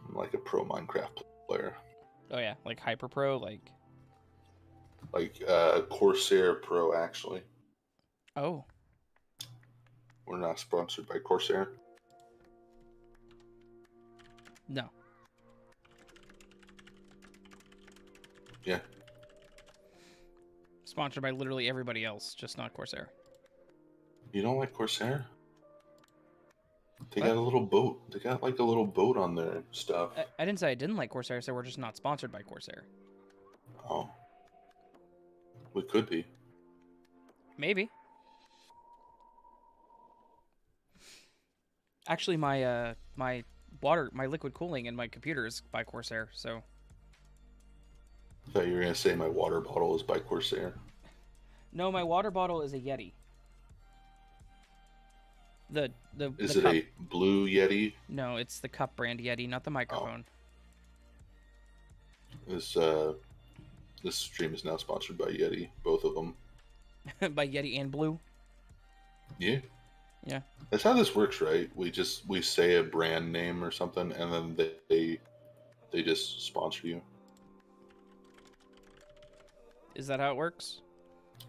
I'm like a pro Minecraft player. Oh yeah, like Hyper Pro, like. Like Corsair Pro, actually. Oh. We're not sponsored by Corsair. No. Yeah. Sponsored by literally everybody else, just not Corsair. You don't like Corsair? They What? got a little boat. They got like a little boat on their stuff. I didn't say I didn't like Corsair, so we're just not sponsored by Corsair. Oh. We could be. Maybe. Actually, my my liquid cooling in my computer is by Corsair, so. I thought you were going to say my water bottle is by Corsair. No, my water bottle is a Yeti. Is the it cup. a blue Yeti? No, it's the cup brand Yeti, not the microphone. This stream is now sponsored by Yeti, both of them. By Yeti and Blue. Yeah. Yeah. That's how this works, right? We say a brand name or something, and then they just sponsor you. Is that how it works?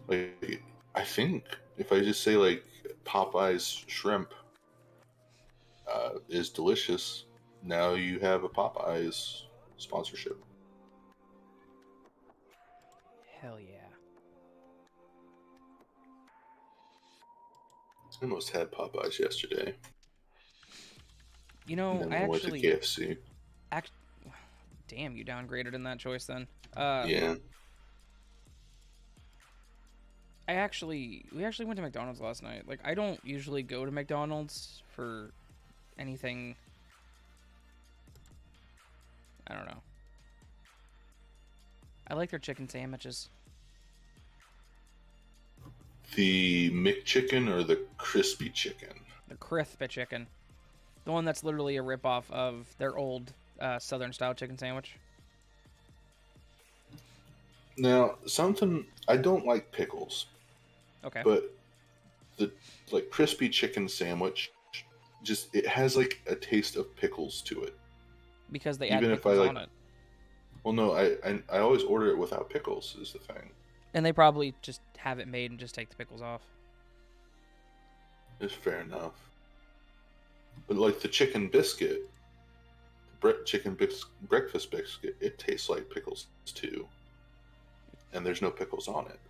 Like, I think if I just say like Popeye's shrimp is delicious, now you have a Popeye's sponsorship. Hell yeah. I almost had Popeyes yesterday. You know, And then I went actually. to KFC. Damn, you downgraded in that choice then. Yeah. We actually went to McDonald's last night. Like, I don't usually go to McDonald's for anything. I don't know. I like their chicken sandwiches. The McChicken or the crispy chicken? The crispy chicken. The one that's literally a ripoff of their old Southern style chicken sandwich. Now, something I don't like pickles. Okay. But the like crispy chicken sandwich, just it has like a taste of pickles to it. Because they add Even if I pickles like, on it. well, no, I always order it without pickles. Is the thing. And they probably just have it made and just take the pickles off. It's fair enough. But like the chicken biscuit, breakfast biscuit, it tastes like pickles too. And there's no pickles on it.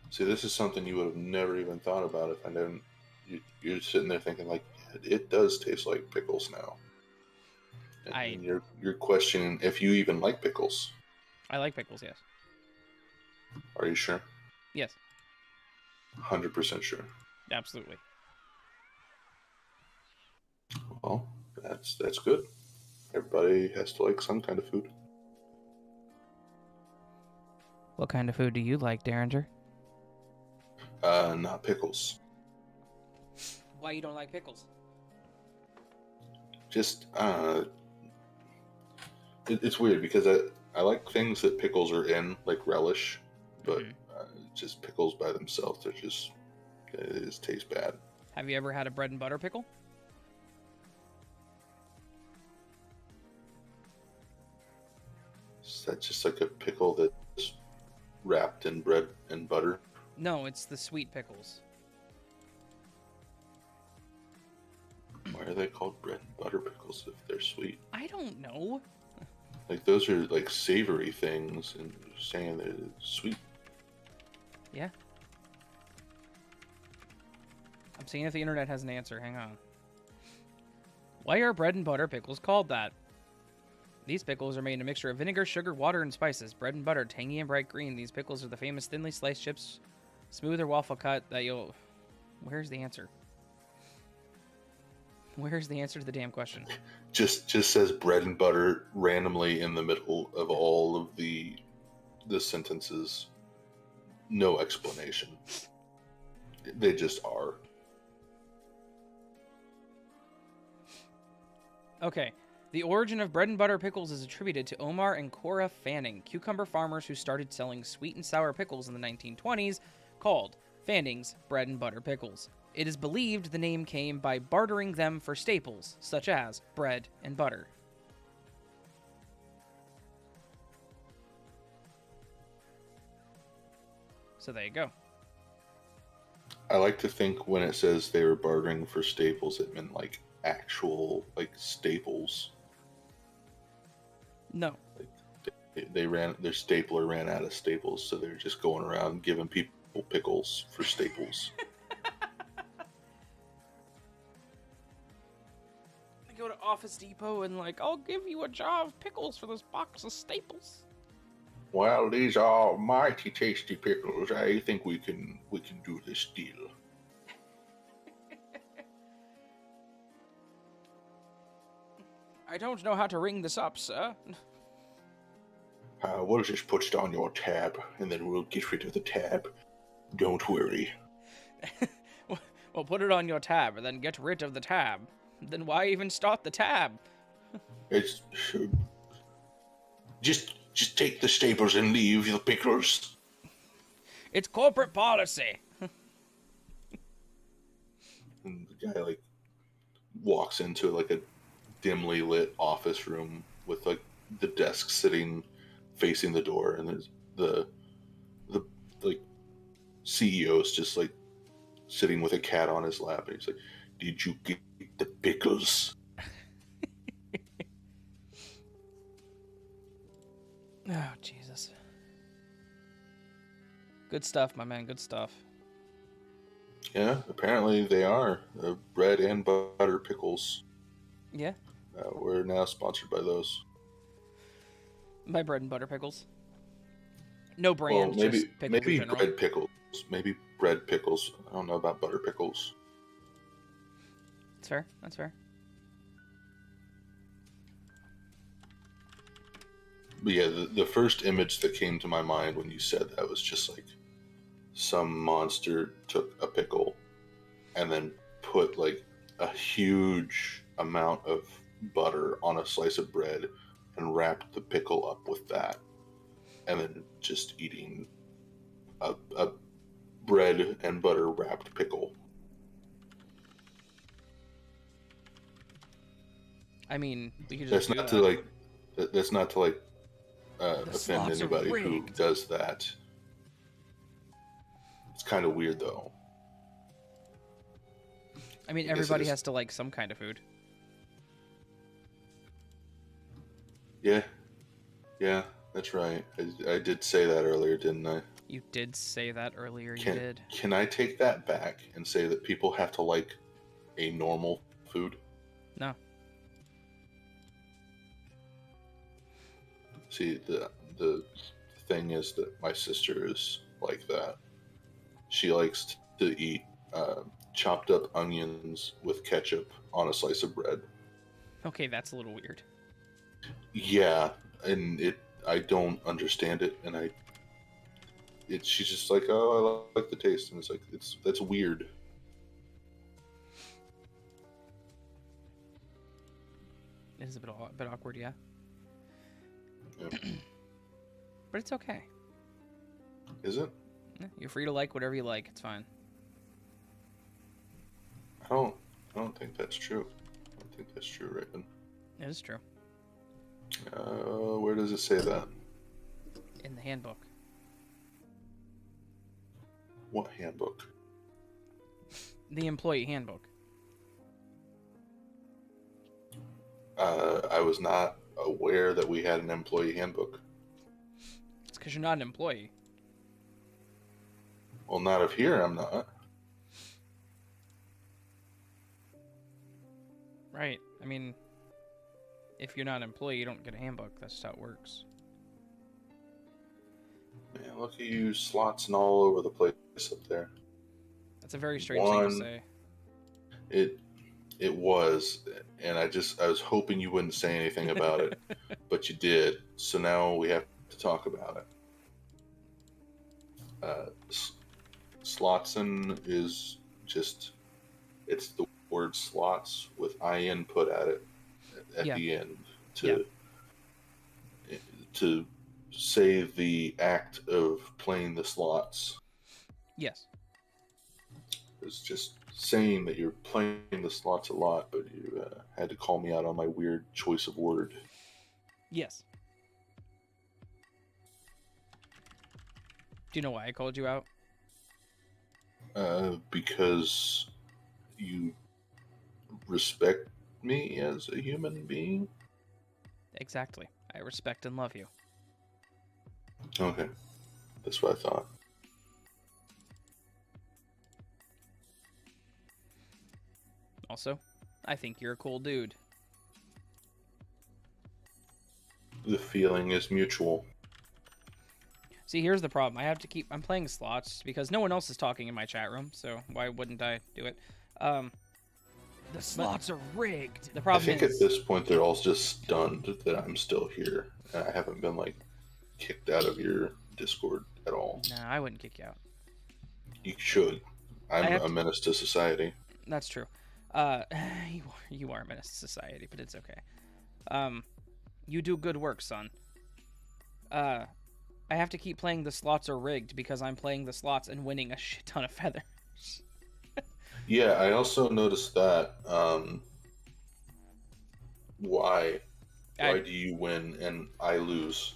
See, this is something you would have never even thought about if I didn't. You're sitting there thinking like, yeah, it does taste like pickles now. And you're questioning if you even like pickles. I like pickles, yes. Are you sure? Yes, 100% sure. absolutely. Well, that's good. Everybody has to like some kind of food. What kind of food do you like, Derringer? Not pickles. Why you don't like pickles? Just it's weird because I like things that pickles are in, like relish, but just pickles by themselves, they just taste bad. Have you ever had a bread and butter pickle? Is that just like a pickle that's wrapped in bread and butter? No, it's the sweet pickles. Why are they called bread and butter pickles if they're sweet? I don't know. Like those are like savory things, and you're saying they're sweet. Yeah. I'm seeing if the internet has an answer. Hang on. Why are bread and butter pickles called that? These pickles are made in a mixture of vinegar, sugar, water, and spices. Bread and butter, tangy and bright green. These pickles are the famous thinly sliced chips, smooth or waffle cut that you'll... Where's the answer? Where's the answer to the damn question? Just says bread and butter randomly in the middle of all of the sentences. No explanation. They just are. Okay. The origin of bread and butter pickles is attributed to Omar and Cora Fanning, cucumber farmers who started selling sweet and sour pickles in the 1920s, called Fanning's Bread and Butter Pickles. It is believed the name came by bartering them for staples, such as bread and butter. So there you go. I like to think when it says they were bartering for staples, it meant like actual like staples. No. They ran their stapler ran out of staples, so they're just going around giving people pickles for staples. They go to Office Depot and like, I'll give you a jar of pickles for this box of staples. Well, these are mighty tasty pickles. I think we can do this deal. I don't know how to ring this up, sir. We'll just put it on your tab, and then we'll get rid of the tab. Don't worry. Well, put it on your tab and then get rid of the tab. Then why even start the tab? It's just take the staples and leave the pickles. It's corporate policy. And the guy like walks into like a dimly lit office room with like the desk sitting facing the door, and there's the like CEO's just like sitting with a cat on his lap, and he's like, "Did you get the pickles?" Oh, Jesus. Good stuff, my man. Good stuff. Yeah, apparently they are bread and butter pickles. Yeah. We're now sponsored by those. My bread and butter pickles. No brand, Well, just pickles maybe in general. bread pickles. Maybe bread pickles. I don't know about butter pickles. That's fair. That's fair. But yeah, the first image that came to my mind when you said that was just like some monster took a pickle and then put like a huge amount of butter on a slice of bread and wrapped the pickle up with that, and then just eating a bread and butter wrapped pickle. I mean, we could That's just not to like. That's not to like The offend slots are anybody who rigged. does that. It's kind of weird though. I mean, I guess it everybody is. has to like some kind of food. Yeah, that's right. I did say that earlier, didn't I? You did say that earlier. You did. Can I take that back and say that people have to like a normal food? No. See, the thing is that my sister is like that. She likes to eat chopped up onions with ketchup on a slice of bread. Okay, that's a little weird. Yeah, and I don't understand it, and she's just like, oh, I like the taste, and it's like that's weird. It is a bit awkward, yeah. Yeah. But it's okay. Is it? Yeah, you're free to like whatever you like. It's fine. I don't think that's true. I don't think that's true, Raven. It is true. Where does it say that? In the handbook. What handbook? The employee handbook. I was not aware that we had an employee handbook. It's because you're not an employee. Well, not of here, I'm not. Right. I mean, if you're not an employee, you don't get a handbook. That's just how it works. Man, look at you slotsing all over the place up there. That's a very strange thing to One- say. It was, and I was hoping you wouldn't say anything about it, but you did. So now we have to talk about it. Slotson is just, it's the word slots with IN put at it at Yeah. the end to say the act of playing the slots Yes. is just saying that you're playing the slots a lot, but you had to call me out on my weird choice of word. Yes. Do you know why I called you out? Because you respect me as a human being? Exactly. I respect and love you. Okay. That's what I thought. Also, I think you're a cool dude. The feeling is mutual. See, here's the problem. I'm playing slots because no one else is talking in my chat room, so why wouldn't I do it? The slots are rigged. The I problem think is... at this point they're all just stunned that I'm still here. And I haven't been, like, kicked out of your Discord at all. Nah, I wouldn't kick you out. You should. I'm a menace to society. That's true. You are a menace to society, but it's okay. You do good work, son. I have to keep playing the slots are rigged because I'm playing the slots and winning a shit ton of feathers. Yeah, I also noticed that. Why do you win and I lose?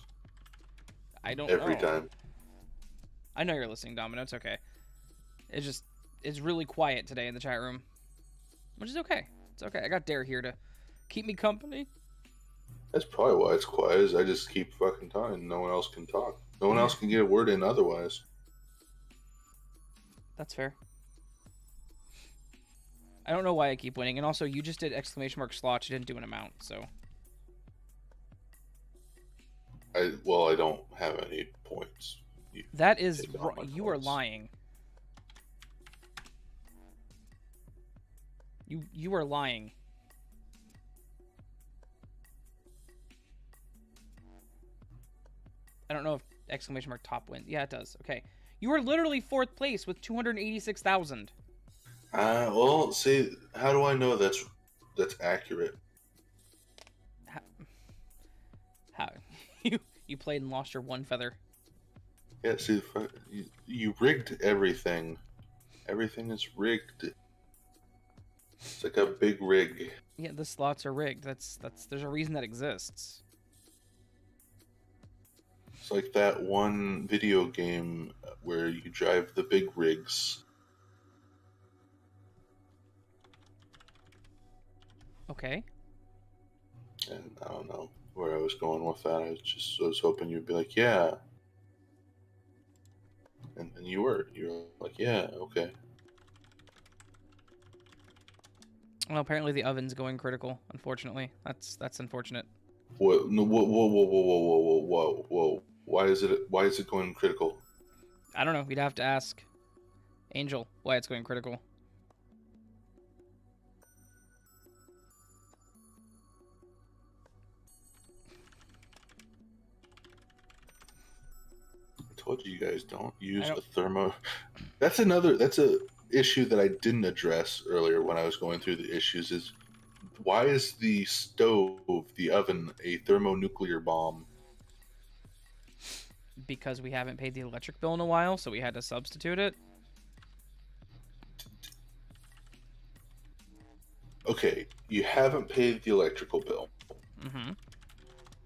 I don't every know. time. I know you're listening, Domino. It's okay. It's really quiet today in the chat room, which is okay. It's okay. I got Dare here to keep me company. That's probably why it's quiet. Is I just keep fucking talking. No one else can talk. No one else can get a word in otherwise. That's fair. I don't know why I keep winning, and also you just did exclamation mark slots. You didn't do an amount, so. I don't have any points. That is you are lying. You are lying. I don't know if exclamation mark top wins. Yeah, it does. Okay. You are literally 4th place with 286,000. Well, see, how do I know that's accurate? How you played and lost your one feather. Yeah, see, you rigged everything. Everything is rigged. It's like a big rig. Yeah, the slots are rigged. There's a reason that exists. It's like that one video game where you drive the big rigs. Okay. And I don't know where I was going with that. I was hoping you'd be like, yeah. And you were like, yeah, okay. Well, apparently the oven's going critical. Unfortunately, that's unfortunate. What? No, whoa! Why is it going critical? I don't know. We'd have to ask Angel why it's going critical. I told you guys don't use a thermo. That's a issue that I didn't address earlier when I was going through the issues. Is why is the stove, the oven, a thermonuclear bomb? Because we haven't paid the electric bill in a while, so we had to substitute it. Okay, you haven't paid the electrical bill. Mm-hmm.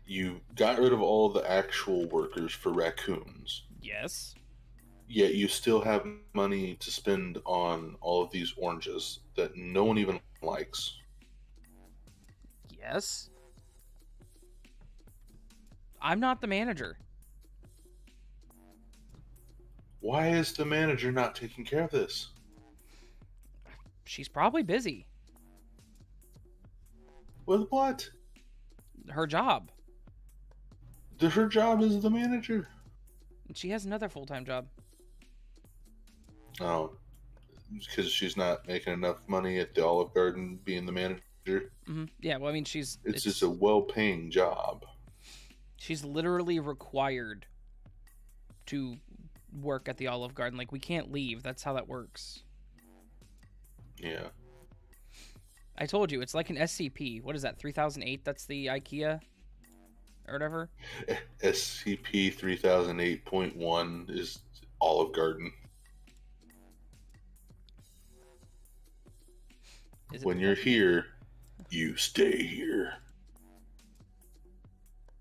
You got rid of all the actual workers for raccoons. Yes. Yet you still have money to spend on all of these oranges that no one even likes. Yes. I'm not the manager. Why is the manager not taking care of this? She's probably busy. With what? Her job. Her job is the manager. She has another full-time job. Oh, because she's not making enough money at the Olive Garden being the manager? Mm-hmm. Yeah, well, I mean, It's just a well-paying job. She's literally required to work at the Olive Garden. Like, we can't leave. That's how that works. Yeah. I told you, it's like an SCP. What is that, 3008? That's the IKEA? Or whatever? SCP 3008.1 is Olive Garden. Is it When you're here, you stay here.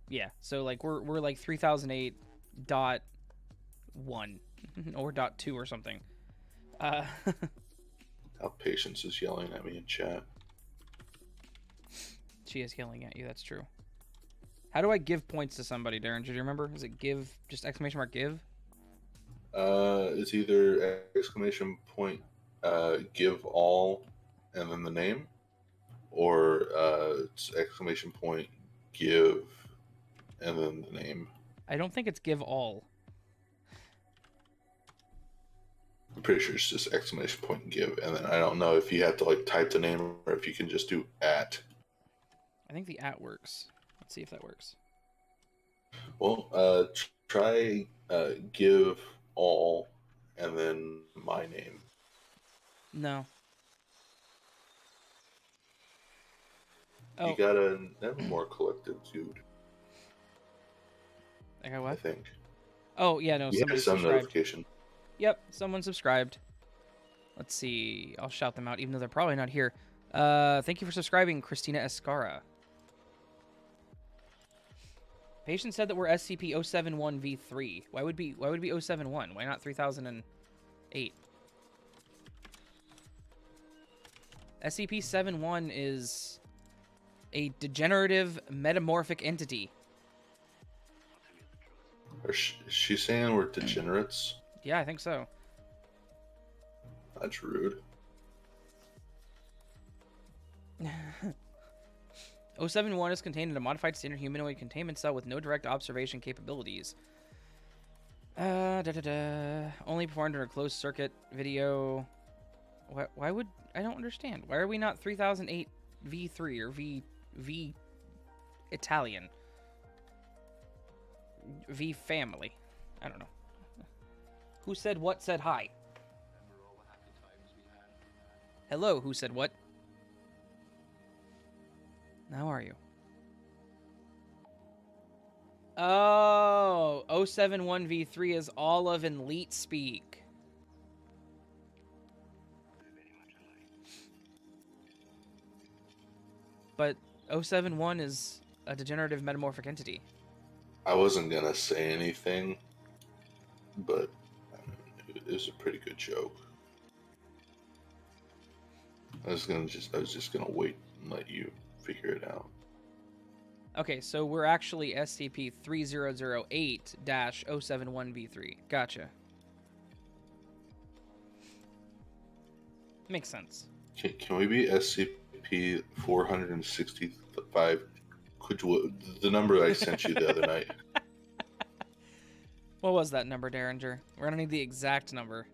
Yeah, so like we're like 3008.1 or .2 or something. Now Patience is yelling at me in chat. She is yelling at you. That's true. How do I give points to somebody, Darren? Do you remember? Is it give? Just exclamation mark give? It's either exclamation point, give all, and then the name, or it's exclamation point, give, and then the name. I don't think it's give all. I'm pretty sure it's just exclamation point give, and then I don't know if you have to like type the name or if you can just do at. I think the at works. Let's see if that works. Well, try give all, and then my name. No. Oh, You got a Nevermore Collective, dude. I got I what? think. Oh, yeah, no, You somebody had some subscribed. notification. Yep, someone subscribed. Let's see. I'll shout them out, even though they're probably not here. Thank you for subscribing, Christina Escara. Patient said that we're SCP-071-V3. Why would be 071? Why not 3008? SCP-71 is a degenerative metamorphic entity. Is she saying we're degenerates? Yeah, I think so. That's rude. 071 is contained in a modified standard humanoid containment cell with no direct observation capabilities. Only performed under a closed circuit video. Why would... I don't understand. Why are we not 3008 V3 or V Italian? V family. I don't know. Who said what said hi? Hello, who said what? How are you? Oh, 071V3 is all of Elite speak. But 071 is a degenerative metamorphic entity. I wasn't gonna say anything, but it was a pretty good joke. I was just gonna wait and let you figure it out. Okay, so we're actually SCP-3008-071V3. Gotcha. Makes sense. Can we be SCP-465? The number I sent you the other night. What was that number, Derringer? We're gonna need the exact number.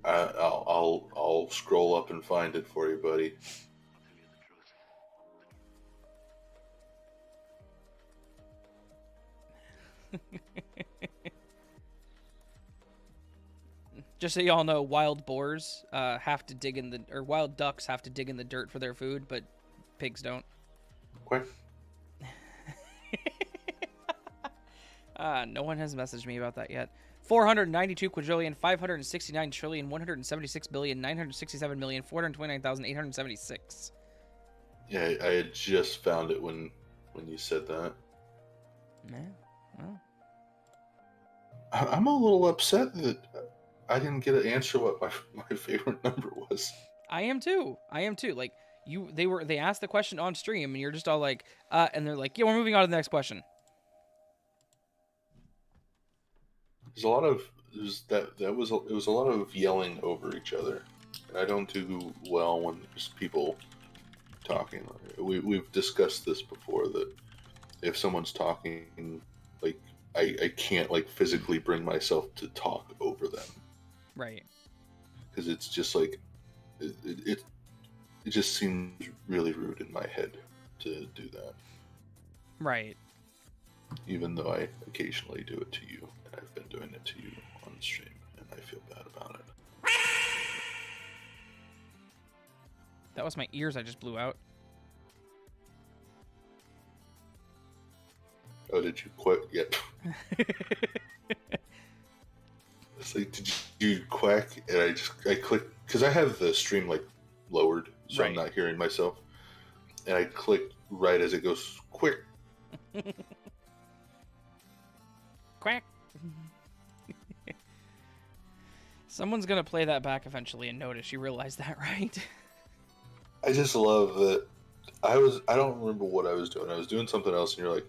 I'll scroll up and find it for you, buddy. Just so y'all know, wild boars have to dig in or wild ducks have to dig in the dirt for their food, but pigs don't. Okay. No one has messaged me about that yet. 492 quadrillion, 569 trillion, 176 billion, 967 million, 429,876. Yeah, I had just found it when you said that. Man, well. I'm a little upset that I didn't get an answer what my favorite number was. I am too. Like they asked the question on stream, and you're just all like, and they're like, yeah, we're moving on to the next question. There's a lot of it was a lot of yelling over each other, and I don't do well when there's people talking. We've discussed this before, that if someone's talking, like I can't like physically bring myself to talk over them, Right? because it's just like it just seems really rude in my head to do that. Right. Even though I occasionally do it to you, and I've been doing it to you on stream, and I feel bad about it. That was my ears I just blew out. Oh, did you quit? Yep. It's like, did you quack? And I clicked, because I have the stream like lowered, so I'm Right. not hearing myself. And I clicked right as it goes quick. Quack. Someone's gonna play that back eventually and notice. You realize that, right? I just love that. I don't remember what I was doing. I was doing something else, and you're like,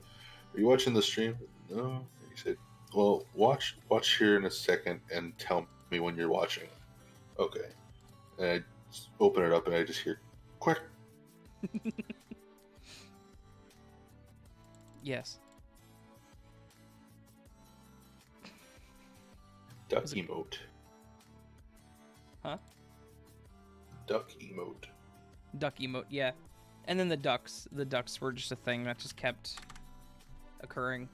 "Are you watching the stream?" No. And you said, "Well, watch here in a second and tell me when you're watching." Okay. And I just open it up and I just hear, "Quick." Yes. Duck Is it- emote. Huh? Duck emote. Duck emote, yeah. And then the ducks. The ducks were just a thing that just kept occurring.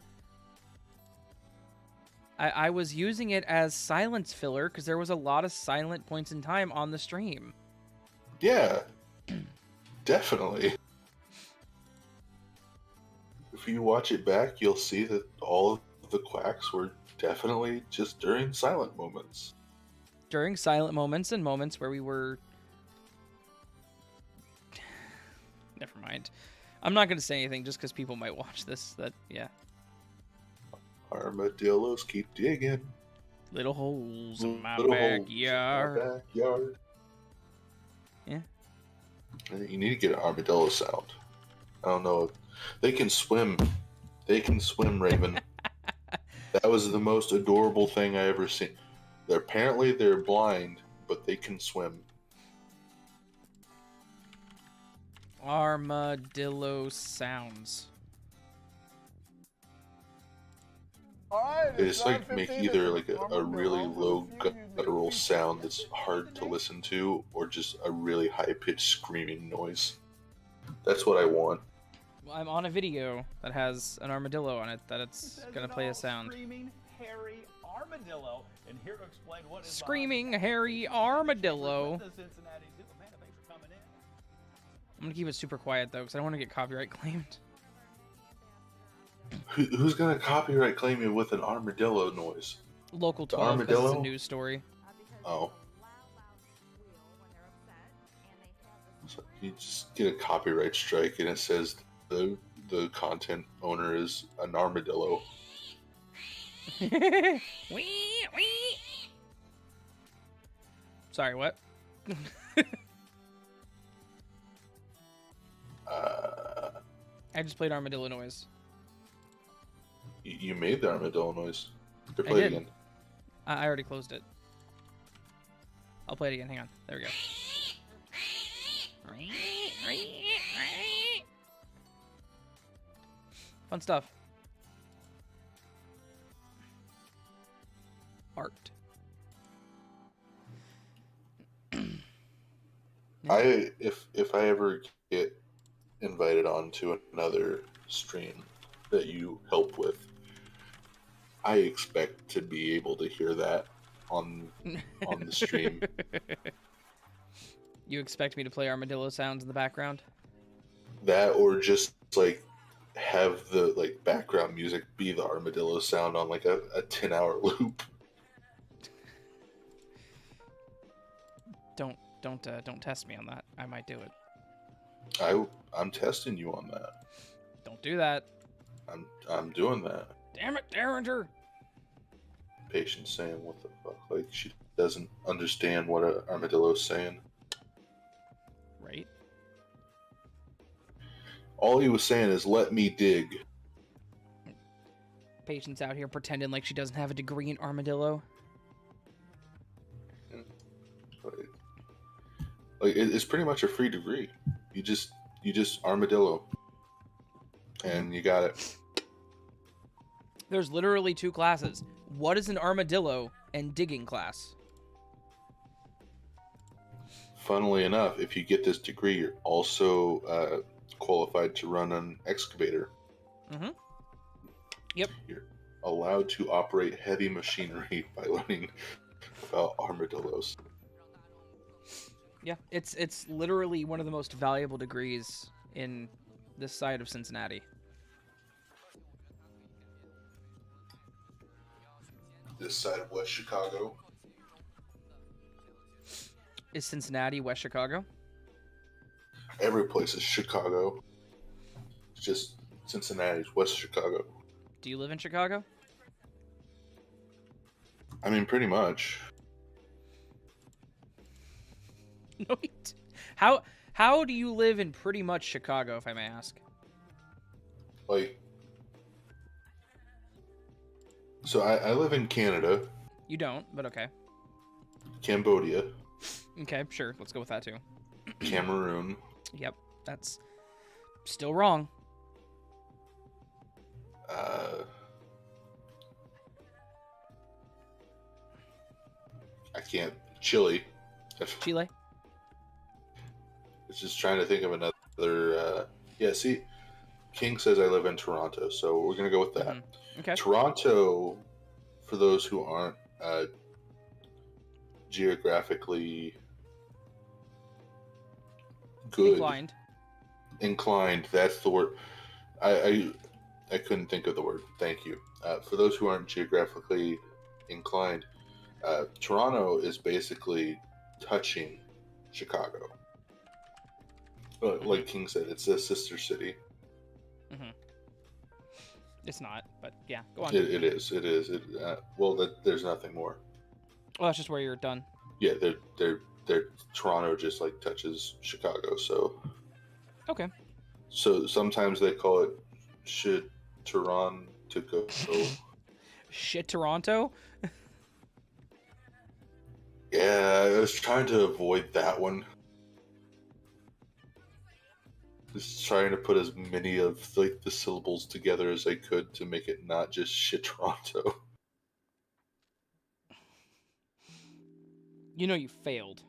I was using it as silence filler because there was a lot of silent points in time on the stream. Yeah. Definitely. If you watch it back, you'll see that all of the quacks were definitely just during silent moments. During silent moments and moments where we were... Never mind. I'm not going to say anything just because people might watch this. Yeah. Armadillos keep digging. Little holes in my Little holes in backyard. my backyard. Yeah. You need to get an armadillo sound. I don't know. They can swim. They can swim, Raven. That was the most adorable thing I ever seen. Apparently they're blind, but they can swim. Armadillo sounds. They just like make either like a really low guttural sound that's hard to listen to, or just a really high pitched screaming noise. That's what I want. Well, I'm on a video that has an armadillo on it that it's gonna play a sound. Screaming hairy armadillo, and here to explain what is Screaming hairy armadillo. the Cincinnati Zoo. Amanda, thanks for coming in. I'm gonna keep it super quiet though, because I don't want to get copyright claimed. Who's gonna copyright claim you with an armadillo noise? Local The 12 because it's a armadillo? news story. Oh. So you just get a copyright strike and it says the content owner is an armadillo. Wee, wee. Sorry, what? I just played armadillo noise. You made the armadillo noise. I Play it did. again. I already closed it. I'll play it again. Hang on. There we go. Fun stuff. Art. If I ever get invited onto another stream that you help with, I expect to be able to hear that on the stream. You expect me to play armadillo sounds in the background? That, or just like have the like background music be the armadillo sound on like a 10-hour loop. Don't test me on that. I might do it. I'm testing you on that. Don't do that. I'm doing that. Damn it, Derringer! Patient's saying, what the fuck? Like, she doesn't understand what an armadillo's saying. Right? All he was saying is, let me dig. Patient's out here pretending like she doesn't have a degree in armadillo. Like, it's pretty much a free degree. You just armadillo. And you got it. There's literally 2 classes. What is an armadillo and digging class? Funnily enough, if you get this degree, you're also qualified to run an excavator. Mm-hmm. Yep. You're allowed to operate heavy machinery by learning about armadillos. Yeah, it's literally one of the most valuable degrees in this side of Cincinnati. This side of West Chicago. Is Cincinnati West Chicago? Every place is Chicago. It's just Cincinnati's West Chicago. Do you live in Chicago? I mean, pretty much. No. How do you live in pretty much Chicago, if I may ask? Like, so I live in Canada, You don't, but okay. Cambodia, Okay, sure. Let's go with that too. Cameroon. Yep, that's still wrong. I can't. Chile. Chile. It's just trying to think of another. Yeah, see, King says I live in Toronto, so we're gonna go with that. Mm-hmm. Okay. Toronto, for those who aren't geographically good, inclined. That's the word. I couldn't think of the word. Thank you. For those who aren't geographically inclined, Toronto is basically touching Chicago. Like King said, it's a sister city. Mm-hmm. It's not, but yeah, go on. It is. Well, there's nothing more. Well, that's just where you're done. Yeah, they're Toronto just like touches Chicago, so. Okay. So sometimes they call it shit Toronto to go. Shit, Toronto. Yeah, I was trying to avoid that one. Just trying to put as many of like the syllables together as I could to make it not just shit Toronto. You know you failed.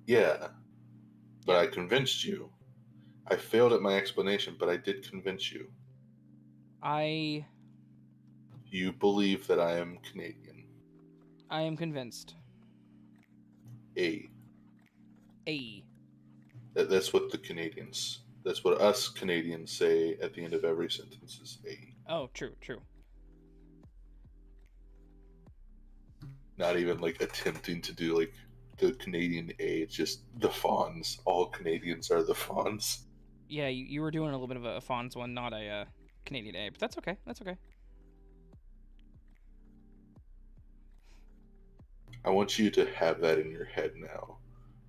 Yeah, but I convinced you. I failed at my explanation, but I did convince you. You believe that I am Canadian. I am convinced. A. A. That's what the Canadians. That's what us Canadians say at the end of every sentence is A. Oh, true. Not even like attempting to do like the Canadian A. It's just the Fawns. All Canadians are the Fawns. Yeah, you were doing a little bit of a Fawns one, not a Canadian A, but that's okay. That's okay. I want you to have that in your head now.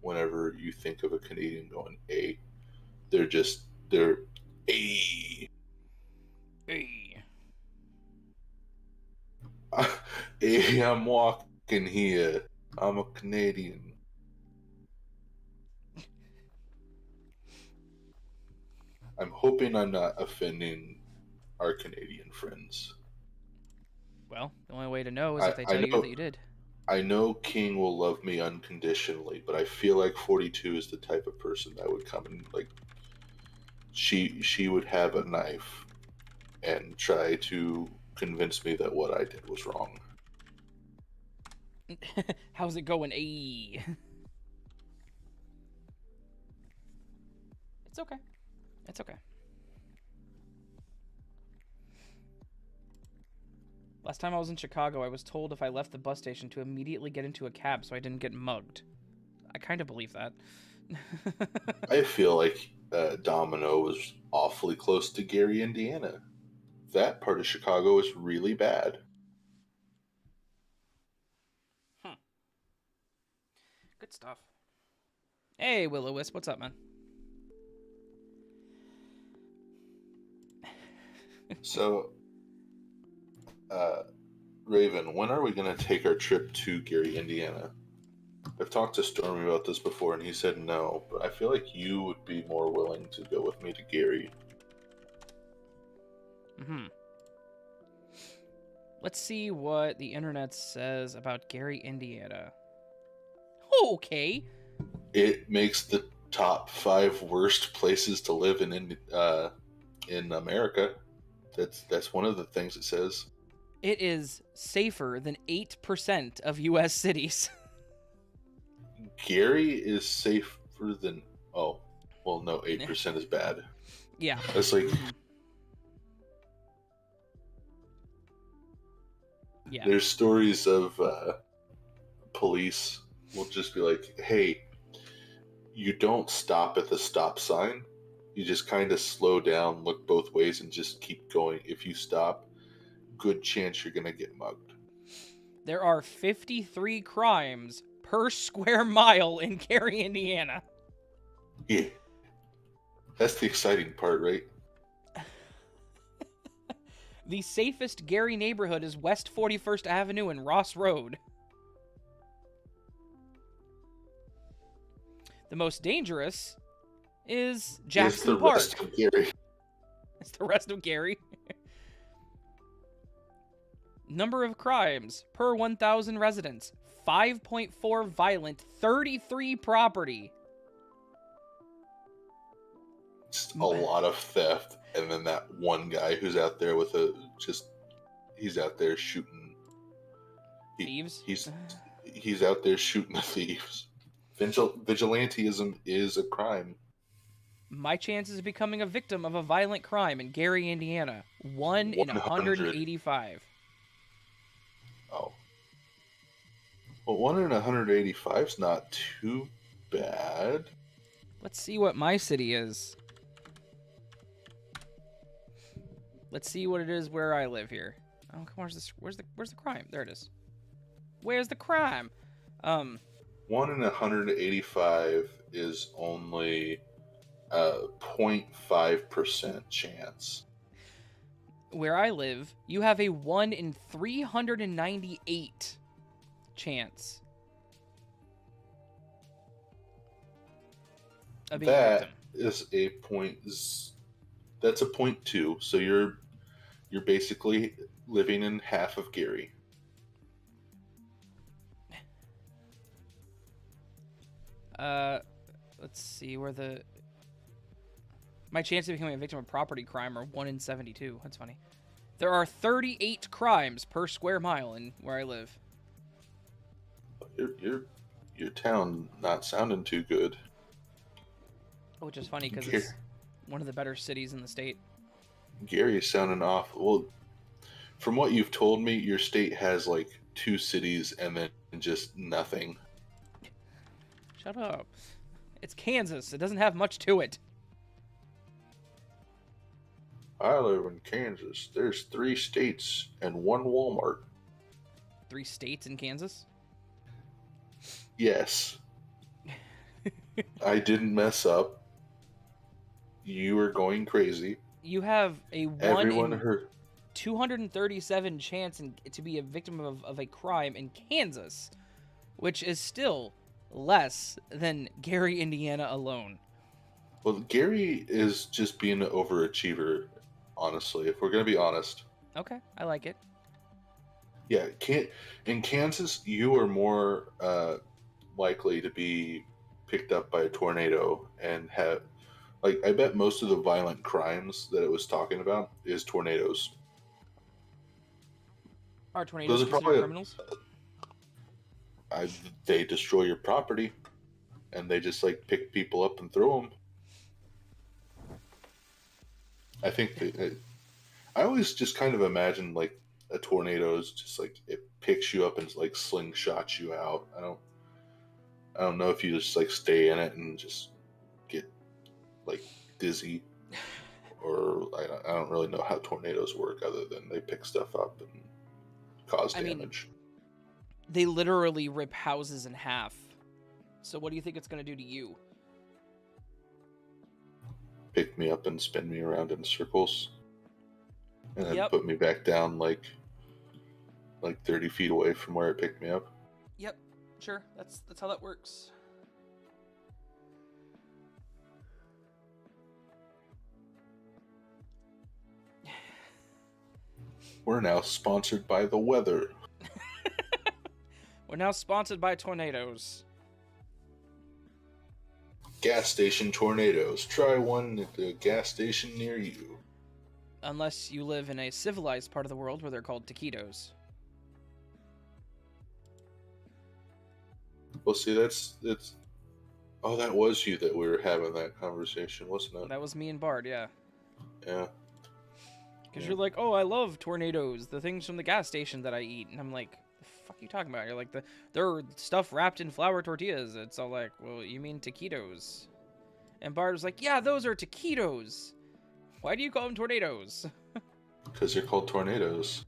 Whenever you think of a Canadian going A, they're A. A. A, I'm walking here. I'm a Canadian. I'm hoping I'm not offending our Canadian friends. Well, the only way to know is if they tell you that you did. I know King will love me unconditionally, but I feel like 42 is the type of person that would come and like she would have a knife and try to convince me that what I did was wrong. How's it going? A. It's okay. It's okay. Last time I was in Chicago, I was told if I left the bus station to immediately get into a cab so I didn't get mugged. I kind of believe that. I feel like Domino was awfully close to Gary, Indiana. That part of Chicago is really bad. Good stuff. Hey, Will-O-Wisp, what's up, man? So, Raven, when are we going to take our trip to Gary, Indiana? I've talked to Stormy about this before, and he said no, but I feel like you would be more willing to go with me to Gary. Let's see what the internet says about Gary, Indiana. Okay. It makes the top 5 worst places to live in America. That's one of the things it says. It is safer than 8% of U.S. cities. Gary is safer than... Oh, well, no, 8% is bad. Yeah. That's like... Yeah. There's stories of police will just be like, hey, you don't stop at the stop sign. You just kind of slow down, look both ways, and just keep going. If you stop, good chance you're gonna get mugged. There are 53 crimes per square mile in Gary, Indiana. Yeah. That's the exciting part, right? The safest Gary neighborhood is West 41st Avenue and Ross Road. The most dangerous is Jackson the Park. rest of Gary. It's the rest of Gary. Number of crimes per 1,000 residents. 5.4 violent, 33 property. Just a lot of theft, and then that one guy who's out there with he's out there shooting Thieves? He's out there shooting the thieves. Vigilantism is a crime. My chances of becoming a victim of a violent crime in Gary, Indiana. 1 in 185. Oh. Well, 1 in 185 is not too bad. Let's see what my city is. Let's see what it is where I live here. Oh, come on, where's the crime? There it is. Where's the crime? 1 in 185 is only a 0.5% chance. Where I live, you have a 1 in 398 chance of being a victim. That's a 0.2, so you're basically living in half of Gary. Let's see where my chance of becoming a victim of property crime are 1 in 72. That's funny. There are 38 crimes per square mile in where I live. Your town not sounding too good. Which is funny because it's one of the better cities in the state. Gary is sounding off. Well, from what you've told me, your state has like 2 cities and then just nothing. Shut up. It's Kansas. It doesn't have much to it. I live in Kansas. There's 3 states and 1 Walmart. 3 states in Kansas? Yes. I didn't mess up. You were going crazy. You have a 1 Everyone in heard. 237 chance to be a victim of a crime in Kansas, which is still less than Gary, Indiana alone. Well, Gary is just being an overachiever, honestly, if we're going to be honest. Okay, I like it. Yeah, in Kansas, you are more likely to be picked up by a tornado and have... Like, I bet most of the violent crimes that it was talking about is tornadoes. Are tornadoes Those are considered probably criminals? They destroy your property, and they just like pick people up and throw them. I think I always just kind of imagine like a tornado is just like it picks you up and like slingshots you out. I don't know if you just like stay in it and just get like dizzy, or I don't really know how tornadoes work other than they pick stuff up and cause damage. They literally rip houses in half. So what do you think it's going to do to you? Pick me up and spin me around in circles, and then put me back down like 30 feet away from where it picked me up. Yep, sure. That's how that works. We're now sponsored by the weather. We're now sponsored by tornadoes. Gas station tornadoes. Try one at the gas station near you. Unless you live in a civilized part of the world where they're called taquitos. Well, see, that's... Oh, that was you that we were having that conversation, wasn't it? That was me and Bard, yeah. Yeah. Because you're like, oh, I love tornadoes, the things from the gas station that I eat. And I'm like, the fuck are you talking about? You're like, they're stuff wrapped in flour tortillas. It's all like, well, you mean taquitos? And Bard was like, yeah, those are taquitos. Why do you call them tornadoes? Because they're called tornadoes.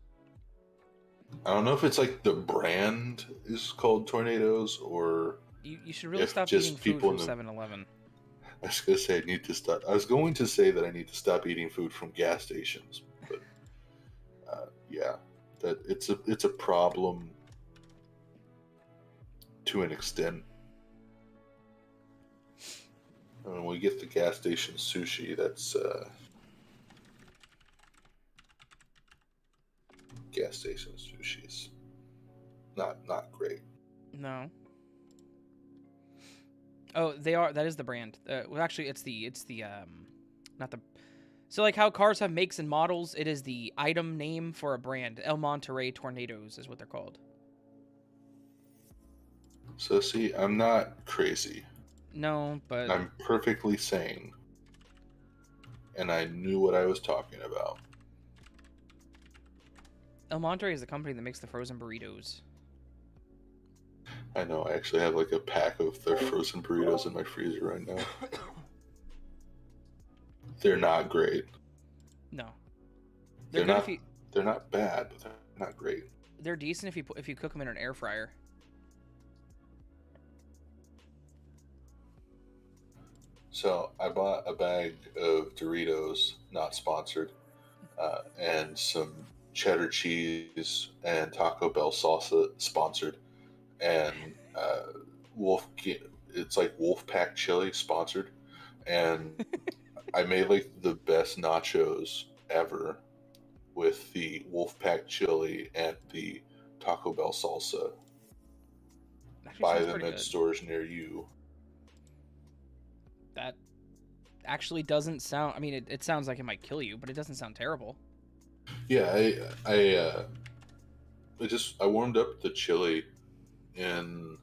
I don't know if it's like the brand is called tornadoes or You should really if stop just eating food people from in the- 7-Eleven. I was gonna say I need to stop. I was going to say that I need to stop eating food from gas stations, but yeah, that it's a problem to an extent. When we get the gas station sushi, that's gas station sushi is not great. No. Oh, they are. That is the brand. Well, actually, it's the not the. So like how cars have makes and models, it is the item name for a brand. El Monterey Tornadoes is what they're called. So see, I'm not crazy. No, but I'm perfectly sane. And I knew what I was talking about. El Monterey is the company that makes the frozen burritos. I know, I actually have like a pack of their frozen burritos in my freezer right now. They're not great. No, They're good not. if you. They're not bad, but they're not great. They're decent if you cook them in an air fryer. So I bought a bag of Doritos, not sponsored, and some cheddar cheese and Taco Bell salsa, sponsored, and it's like Wolfpack chili, sponsored, and I made like the best nachos ever with the Wolfpack chili and the Taco Bell salsa. Actually, Buy sounds them pretty at good. stores near you. That actually doesn't sound. I mean, it sounds like it might kill you, but it doesn't sound terrible. Yeah, I warmed up the chili in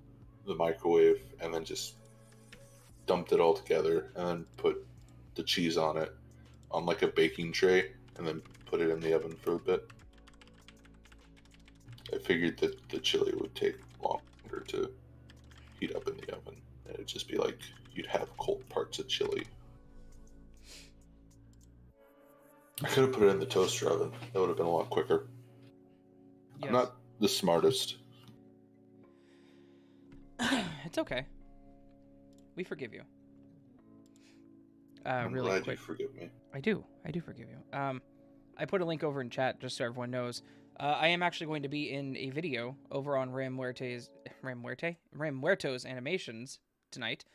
the microwave and then just dumped it all together and then put the cheese on it on like a baking tray and then put it in the oven for a bit. I figured that the chili would take longer to heat up in the oven. And it'd just be like you'd have cold parts of chili. I could have put it in the toaster oven. That would have been a lot quicker. Yes. I'm not the smartest. It's okay. We forgive you. I'm Really glad quick. you forgive me. I do forgive you. I put a link over in chat just so everyone knows. I am actually going to be in a video over on Ram Muerto's animations tonight.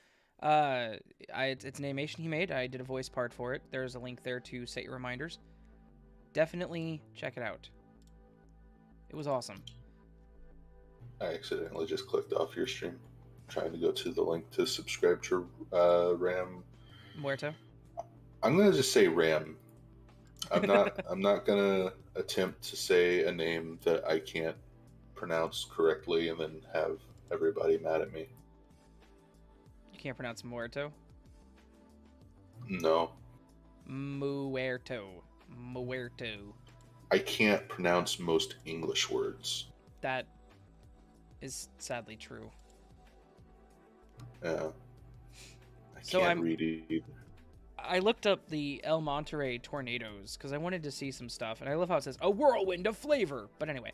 It's an animation he made. I did a voice part for it. There's a link there to set your reminders. Definitely check it out. It was awesome. I accidentally just clicked off your stream, trying to go to the link to subscribe to Ram. Muerto. I'm gonna just say Ram. I'm not gonna attempt to say a name that I can't pronounce correctly and then have everybody mad at me. You can't pronounce Muerto. No, Muerto. I can't pronounce most English words. That is sadly true. Yeah. I So can't I'm- read either. I looked up the El Monterey Tornadoes because I wanted to see some stuff, and I love how it says a whirlwind of flavor. But anyway,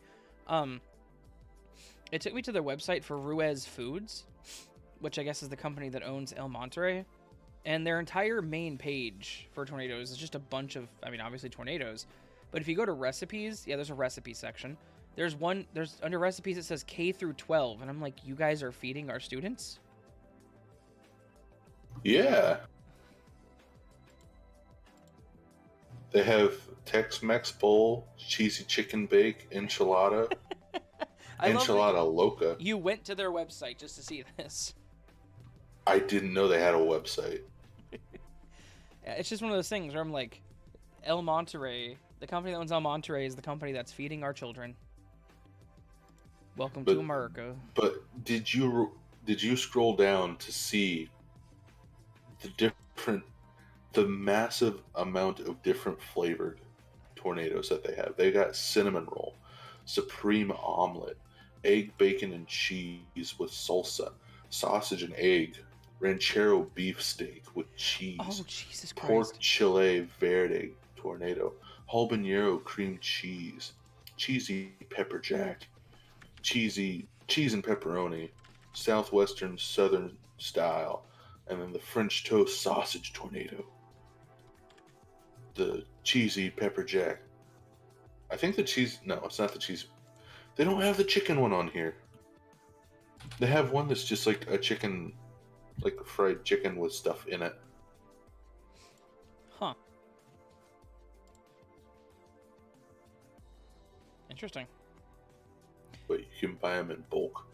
it took me to their website for Ruiz Foods, which I guess is the company that owns El Monterey, and their entire main page for tornadoes is just a bunch of, I mean, obviously tornadoes, but if you go to recipes, yeah, there's a recipe section. There's under recipes it says K through 12, and I'm like, you guys are feeding our students? Yeah. They have Tex-Mex bowl, cheesy chicken bake, enchilada, I love that enchilada loca. you went to their website just to see this. I didn't know they had a website. Yeah, it's just one of those things where I'm like, El Monterey, the company that owns El Monterey is the company that's feeding our children. Welcome to But- America. But did you scroll down to see the massive amount of different flavored tornadoes that they have? They got cinnamon roll, supreme omelet, egg, bacon, and cheese with salsa, sausage and egg, ranchero beef steak with cheese, Oh, Jesus pork Christ. chile verde tornado, habanero cream cheese, cheesy pepper jack, cheese and pepperoni, southwestern southern style, and then the French toast sausage tornado. The cheesy pepper jack. I think the cheese. No, it's not the cheese. They don't have the chicken one on here. They have one that's just like a chicken, like fried chicken with stuff in it. Huh. Interesting. But you can buy them in bulk.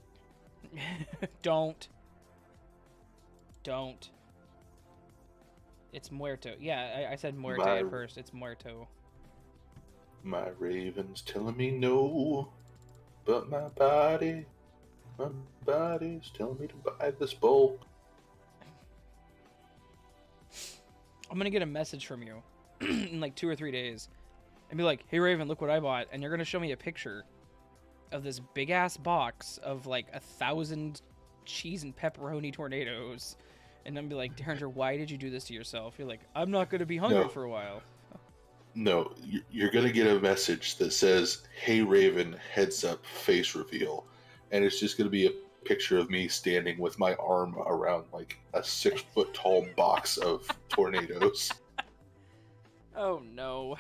Don't. It's muerto. Yeah, I said muerte at first. It's muerto. My raven's telling me no, but my body's telling me to buy this bulk. I'm gonna get a message from you in like 2 or 3 days and be like, hey Raven, look what I bought. And you're gonna show me a picture of this big ass box of like 1,000 cheese and pepperoni tornadoes. And I'm be like, Derringer, why did you do this to yourself? You're like, I'm not gonna be hungry for a while. No, you're going to get a message that says, hey Raven, heads up, face reveal. And it's just going to be a picture of me standing with my arm around like a 6-foot tall box of tornadoes. Oh no.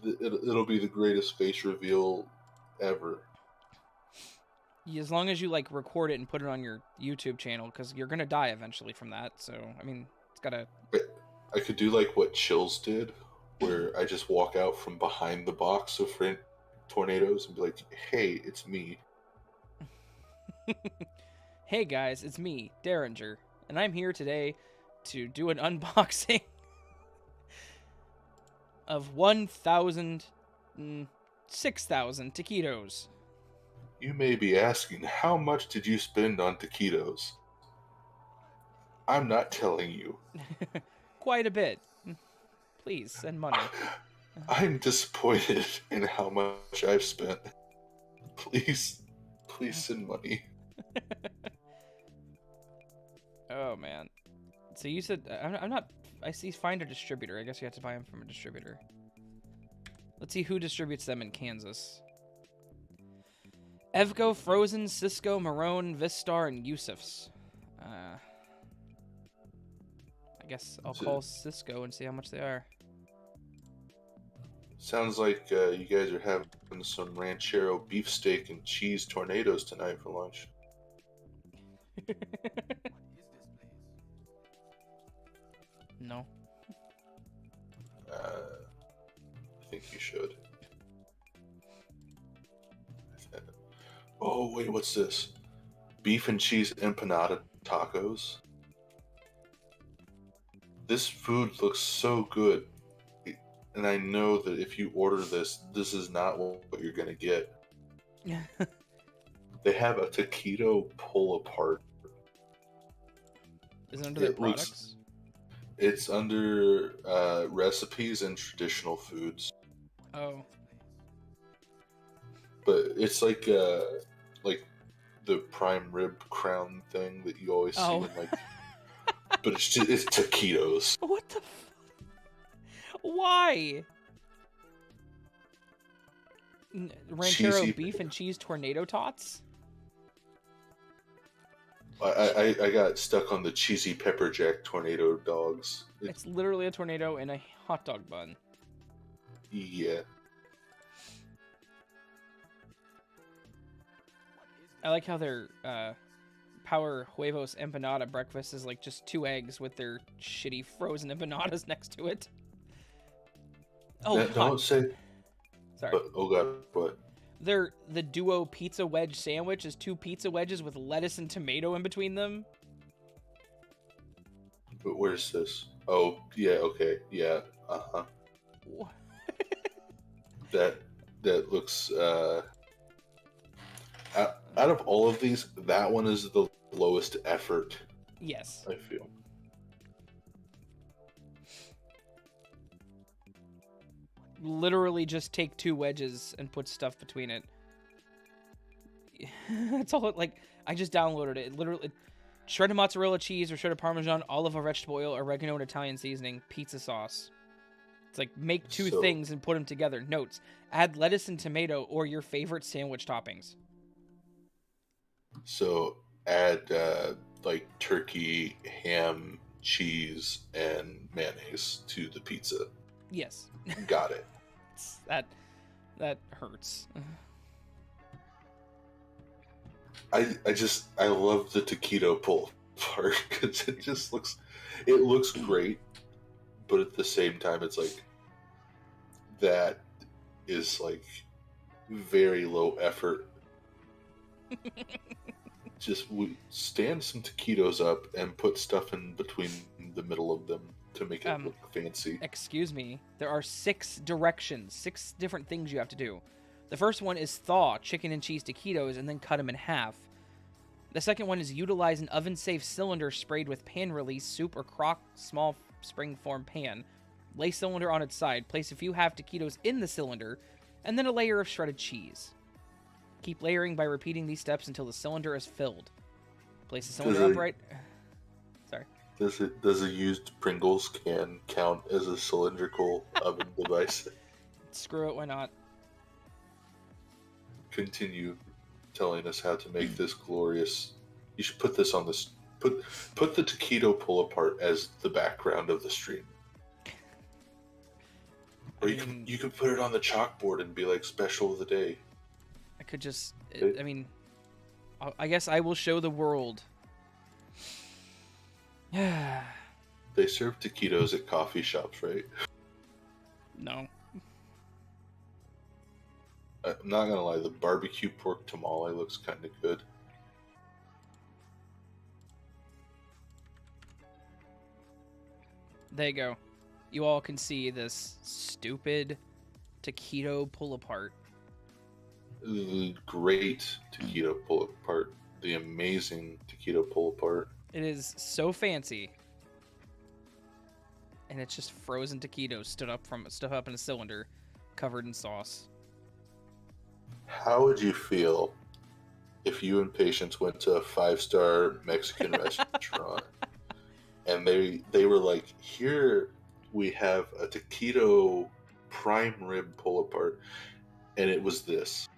It'll be the greatest face reveal ever. As long as you like record it and put it on your YouTube channel, because you're gonna die eventually from that. So I mean, it's gotta. I could do like what Chills did, where I just walk out from behind the box of tornadoes and be like, "Hey, it's me." Hey guys, it's me, Derringer, and I'm here today to do an unboxing of 1,000, 6,000 taquitos. You may be asking, how much did you spend on taquitos? I'm not telling you. Quite a bit. Please send money. I'm disappointed in how much I've spent. Please send money. Oh man. So you said I'm not. I see. Find a distributor. I guess you have to buy them from a distributor. Let's see who distributes them in Kansas. Evco, Frozen, Cisco, Marone, Vistar, and Yusuf's. I guess I'll call Cisco and see how much they are. Sounds like you guys are having some ranchero beefsteak and cheese tornadoes tonight for lunch. No. I think you should. Oh, wait, what's this? Beef and cheese empanada tacos. This food looks so good. And I know that if you order this, this is not what you're going to get. They have a taquito pull-apart. Is it under their products? It's under recipes and traditional foods. Oh. But it's like the prime rib crown thing that you always see in like. But it's taquitos. What the? Why? Ranchero Cheesy. beef and cheese tornado tots? I got stuck on the cheesy pepper jack tornado dogs. It's literally a tornado in a hot dog bun. Yeah. I like how their Power Huevos Empanada breakfast is like just 2 eggs with their shitty frozen empanadas next to it. Oh, Don't say. Sorry. But, oh god, what? The duo pizza wedge sandwich is 2 pizza wedges with lettuce and tomato in between them. But where's this? Oh, yeah, okay, yeah, that looks. Out of all of these, that one is the lowest effort. Yes. I feel. literally just take 2 wedges and put stuff between it. That's all like, I just downloaded it. Literally, shredded mozzarella cheese or shredded Parmesan, olive or vegetable oil, oregano and Italian seasoning, pizza sauce. It's like, make 2 things and put them together. Notes, add lettuce and tomato or your favorite sandwich toppings. So add like turkey, ham, cheese, and mayonnaise to the pizza. Yes. Got it. That hurts. I love the taquito pull part because it looks great, but at the same time it's like that is like very low effort. Just stand some taquitos up and put stuff in between the middle of them to make it look fancy. Excuse me. There are 6 directions, 6 different things you have to do. The first one is thaw chicken and cheese taquitos and then cut them in half. The second one is utilize an oven-safe cylinder sprayed with pan release soup or crock small spring form pan. Lay cylinder on its side. Place a few half taquitos in the cylinder and then a layer of shredded cheese. Keep layering by repeating these steps until the cylinder is filled. Place the cylinder upright. Sorry. Does a used Pringles can count as a cylindrical oven device? Screw it, why not? Continue telling us how to make this glorious. You should put this on this. Put the taquito pull apart as the background of the stream. Or you can put it on the chalkboard and be like special of the day. I could just, I mean, I guess I will show the world. They serve taquitos at coffee shops, right? No. I'm not gonna lie, the barbecue pork tamale looks kind of good. There you go. You all can see this stupid taquito pull apart. The great taquito pull apart. The amazing taquito pull apart. It is so fancy. And it's just frozen taquitos stood up in a cylinder, covered in sauce. How would you feel if you and Patience went to a 5-star Mexican restaurant and they were like, here we have a taquito prime rib pull apart, and it was this?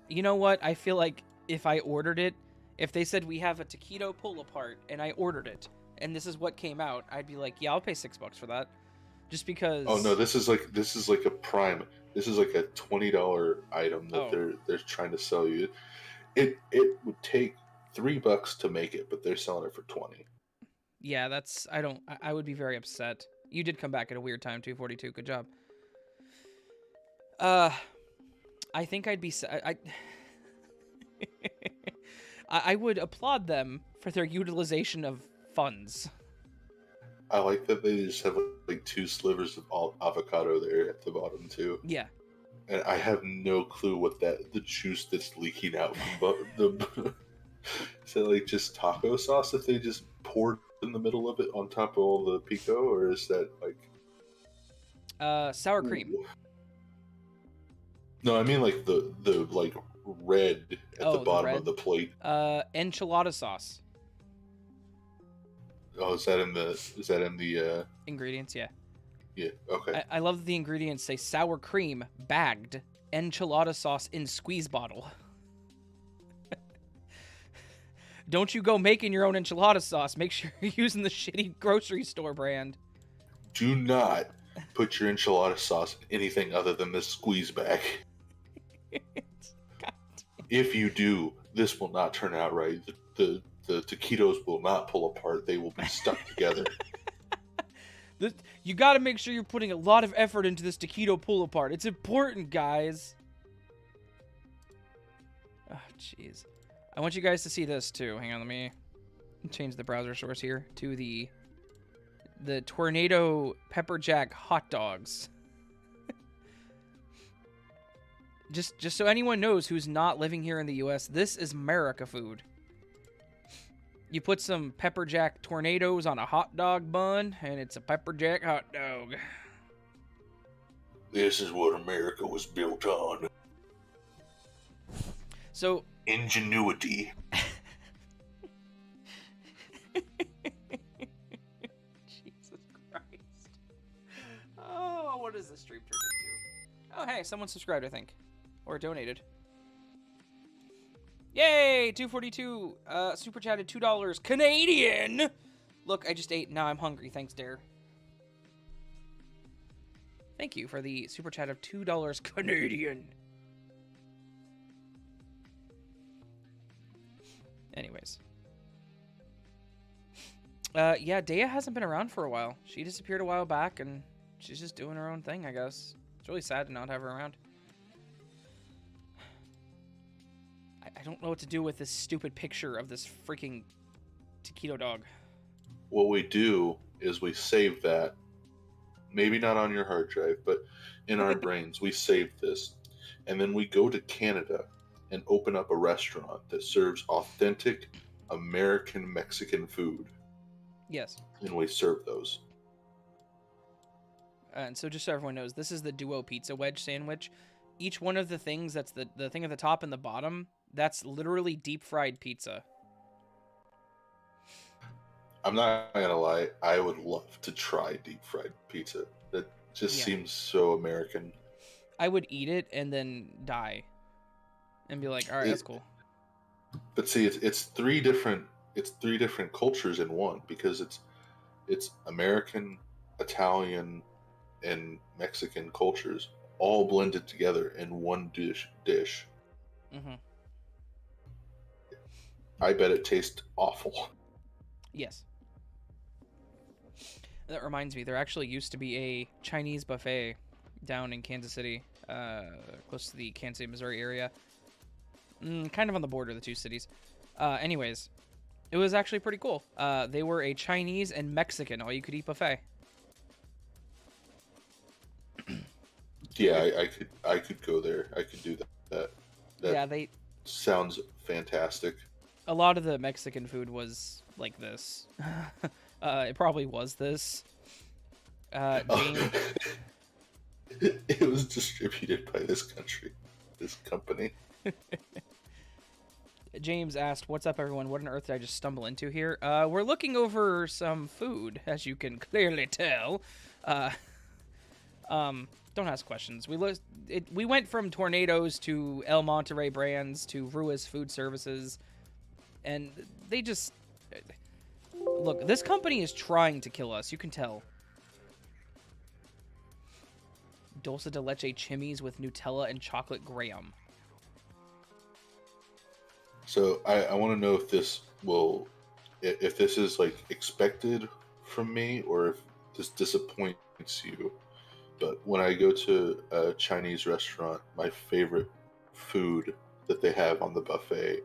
You know what? I feel like if I ordered it, if they said we have a taquito pull apart and I ordered it and this is what came out, I'd be like, yeah, I'll pay $6 for that. Just because. Oh no, this is like a prime. This is like a $20 item that they're trying to sell you. It would take $3 to make it, but they're selling it for $20. Yeah, I would be very upset. You did come back at a weird time, 242. Good job. I think I'd be I would applaud them for their utilization of funds. I like that they just have like 2 slivers of avocado there at the bottom too. Yeah. And I have no clue what the juice that's leaking out from the. Is that like just taco sauce that they just poured in the middle of it on top of all the pico, or is that like sour cream? No, I mean like the like red at the bottom of the plate. Enchilada sauce. Oh, is that in the ingredients? Yeah. Yeah. Okay. I love that the ingredients say sour cream bagged enchilada sauce in squeeze bottle. Don't you go making your own enchilada sauce. Make sure you're using the shitty grocery store brand. Do not put your enchilada sauce in anything other than this squeeze bag. If you do, this will not turn out right. The taquitos will not pull apart. They will be stuck together. You got to make sure you're putting a lot of effort into this taquito pull apart. It's important, guys. Oh, jeez. I want you guys to see this too. Hang on, let me change the browser source here to the Tornado Pepper Jack hot dogs. Just so anyone knows who's not living here in the U.S., this is America food. You put some pepper jack tornadoes on a hot dog bun, and it's a pepper jack hot dog. This is what America was built on. So Ingenuity. Jesus Christ. Oh, what is this stream turned into? Oh, hey, someone subscribed, I think. Or donated. Yay! 242 super chatted $2 Canadian! Look, I just ate. Now I'm hungry. Thanks, Dare. Thank you for the super chat of $2 Canadian. Anyways. Yeah, Dea hasn't been around for a while. She disappeared a while back, and she's just doing her own thing, I guess. It's really sad to not have her around. I don't know what to do with this stupid picture of this freaking taquito dog. What we do is we save that. Maybe not on your hard drive, but in our brains, we save this. And then we go to Canada and open up a restaurant that serves authentic American Mexican food. Yes. And we serve those. And so just so everyone knows, this is the Duo Pizza Wedge sandwich. Each one of the things, that's the thing at the top and the bottom, that's literally deep fried pizza. I'm not going to lie, I would love to try deep fried pizza. That just seems so American. I would eat it and then die. And be like, all right, that's cool. But see, it's three different cultures in one, because it's American, Italian, and Mexican cultures all blended together in one dish. Mm-hmm. I bet it tastes awful. Yes. That reminds me, there actually used to be a Chinese buffet down in Kansas City, close to the Kansas City, Missouri area. Kind of on the border of the two cities. Anyways, it was actually pretty cool. They were a Chinese and Mexican all-you-could-eat buffet. Yeah, I could go there. I could do that. Yeah, they sounds fantastic. A lot of the Mexican food was like this. It probably was this. James... It was distributed by this company. James asked, "What's up, everyone? What on earth did I just stumble into here?" We're looking over some food, as you can clearly tell. Don't ask questions. We went from Tornadoes to El Monterey Brands to Ruiz Food Services, and they just look. This company is trying to kill us. You can tell. Dulce de leche chimneys with Nutella and chocolate graham. So I want to know if this is like expected from me, or if this disappoints you. But when I go to a Chinese restaurant, my favorite food that they have on the buffet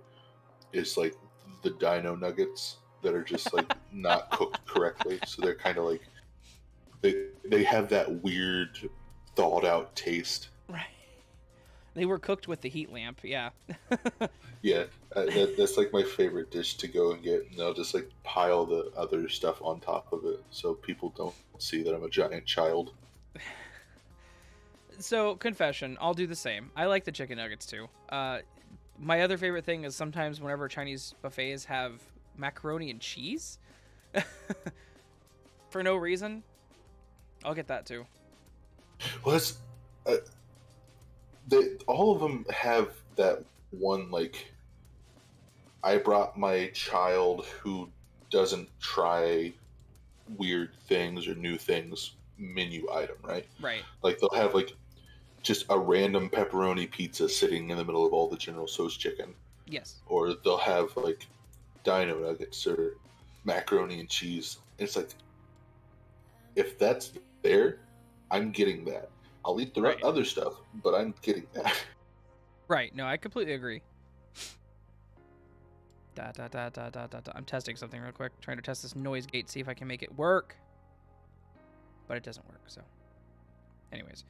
is like the dino nuggets that are just like not cooked correctly. So they're kind of like they have that weird thawed out taste. Right. They were cooked with the heat lamp. Yeah. Yeah, that's like my favorite dish to go and get, and they'll just like pile the other stuff on top of it so people don't see that I'm a giant child. So, confession, I'll do the same. I like the chicken nuggets too. My other favorite thing is sometimes whenever Chinese buffets have macaroni and cheese for no reason, I'll get that too. Well, that's all of them have that one, like, I brought my child who doesn't try weird things or new things menu item, right? Right. Like, they'll have like just a random pepperoni pizza sitting in the middle of all the General Tso's chicken. Yes. Or they'll have like dino nuggets or macaroni and cheese. And it's like, if that's there, I'm getting that. I'll eat the other stuff, but I'm getting that. Right. No, I completely agree. I'm testing something real quick. Trying to test this noise gate, see if I can make it work. But it doesn't work, so. Anyways.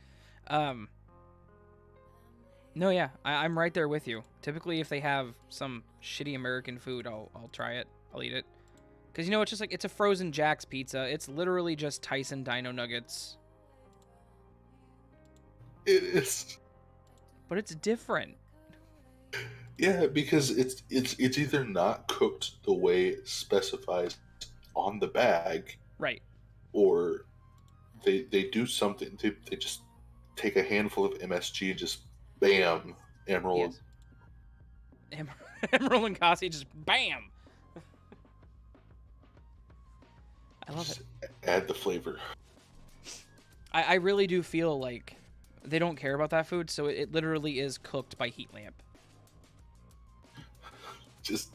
No, yeah. I'm right there with you. Typically, if they have some shitty American food, I'll try it. I'll eat it. Because, it's just like, it's a frozen Jack's pizza. It's literally just Tyson Dino Nuggets. It is. But it's different. Yeah, because it's either not cooked the way it specifies on the bag, Right. or they do something. They just take a handful of MSG and just bam, Emerald. Yes. Emerald and Cassie just bam. I love it. Add the flavor. I really do feel like they don't care about that food, so it literally is cooked by heat lamp. Just,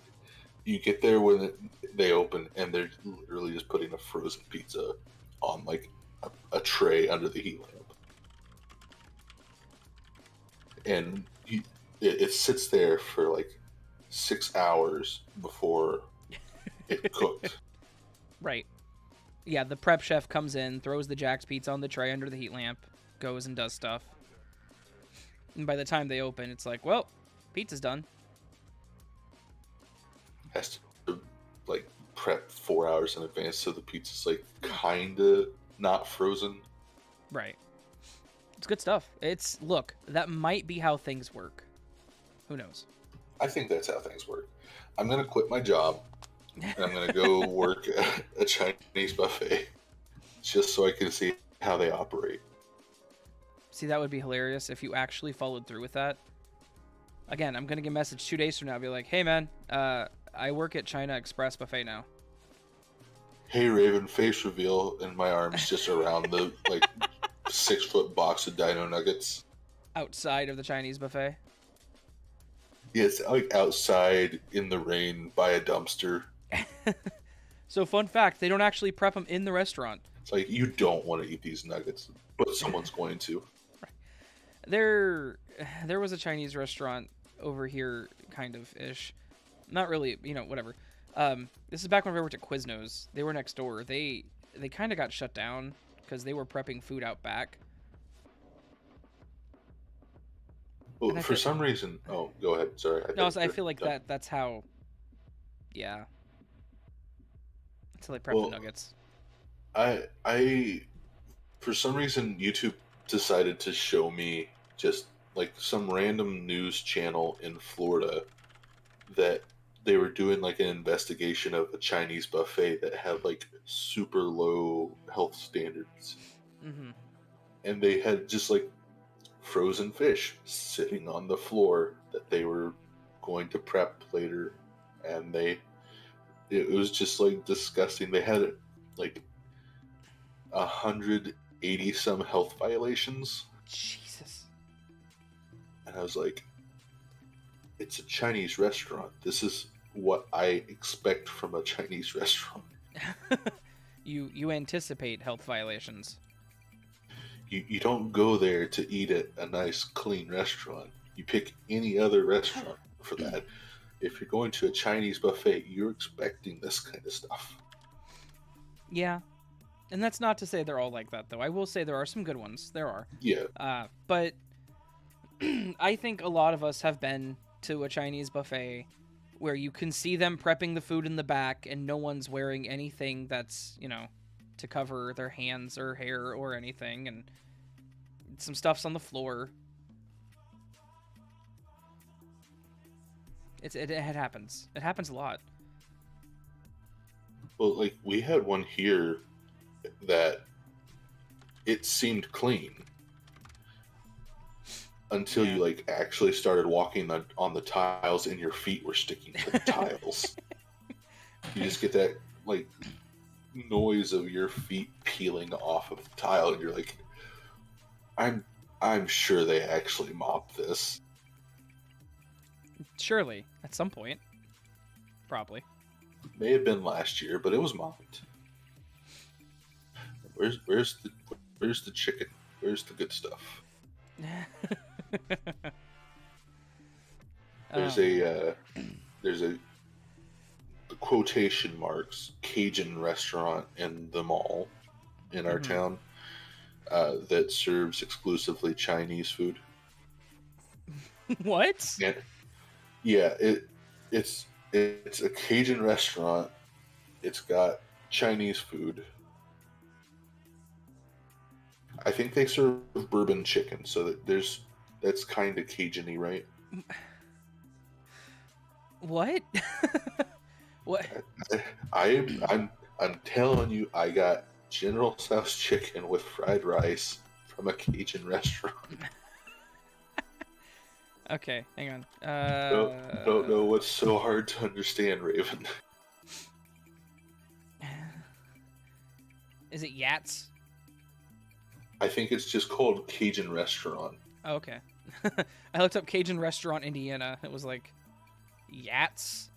you get there when they open, and they're literally just putting a frozen pizza on like a tray under the heat lamp, and it sits there for like 6 hours before it cooked. Right. Yeah, the prep chef comes in, throws the Jack's pizza on the tray under the heat lamp, goes and does stuff. And by the time they open, it's like, well, pizza's done. Has to like prep 4 hours in advance, so the pizza's like kinda not frozen. Right. It's good stuff. Look, that might be how things work. Who knows? I think that's how things work. I'm gonna quit my job, and I'm gonna go work at a Chinese buffet just so I can see how they operate. See, that would be hilarious if you actually followed through with that. Again, I'm gonna get a message 2 days from now, be like, hey man, I work at China Express Buffet now. Hey Raven, face reveal, and my arm's just around the like 6-foot box of Dino Nuggets. Outside of the Chinese buffet. Yeah, it's like outside in the rain by a dumpster. So fun fact, they don't actually prep them in the restaurant. It's like, you don't want to eat these nuggets, but someone's going to. There was a Chinese restaurant over here, kind of ish. Not really, whatever. This is back when we worked at Quiznos. They were next door. They kind of got shut down because they were prepping food out back. Well, for some reason, oh, go ahead. Sorry. I feel like that's how. Yeah. That's how they prep the nuggets. I, for some reason, YouTube decided to show me just like some random news channel in Florida that they were doing like an investigation of a Chinese buffet that had like super low health standards. Mm-hmm. And they had just like frozen fish sitting on the floor that they were going to prep later, and it was just like disgusting. They had like 180 some health violations. Jesus. And I was like, it's a Chinese restaurant. This is what I expect from a Chinese restaurant. You anticipate health violations. You don't go there to eat at a nice, clean restaurant. You pick any other restaurant for that. If you're going to a Chinese buffet, you're expecting this kind of stuff. Yeah. And that's not to say they're all like that, though. I will say there are some good ones. There are. Yeah. But I think a lot of us have been to a Chinese buffet where you can see them prepping the food in the back and no one's wearing anything that's, to cover their hands or hair or anything, and some stuff's on the floor. It happens. It happens a lot. Well, like, we had one here that it seemed clean until you like actually started walking on the tiles and your feet were sticking to the tiles. You just get that like noise of your feet peeling off of the tile, and you're like, I'm sure they actually mopped this. Surely, at some point. Probably. May have been last year, but it was mopped. Where's the chicken? Where's the good stuff? There's a quotation marks Cajun restaurant in the mall in our town that serves exclusively Chinese food. What? Yeah, it's It's a Cajun restaurant. It's got Chinese food. I think they serve bourbon chicken, so that's kind of Cajun-y, right? What? What? I'm telling you, I got General Tso's chicken with fried rice from a Cajun restaurant. Okay, hang on. Don't know what's so hard to understand, Raven. Is it Yats? I think it's just called Cajun restaurant. Oh, okay. I looked up Cajun restaurant Indiana. It was like Yats.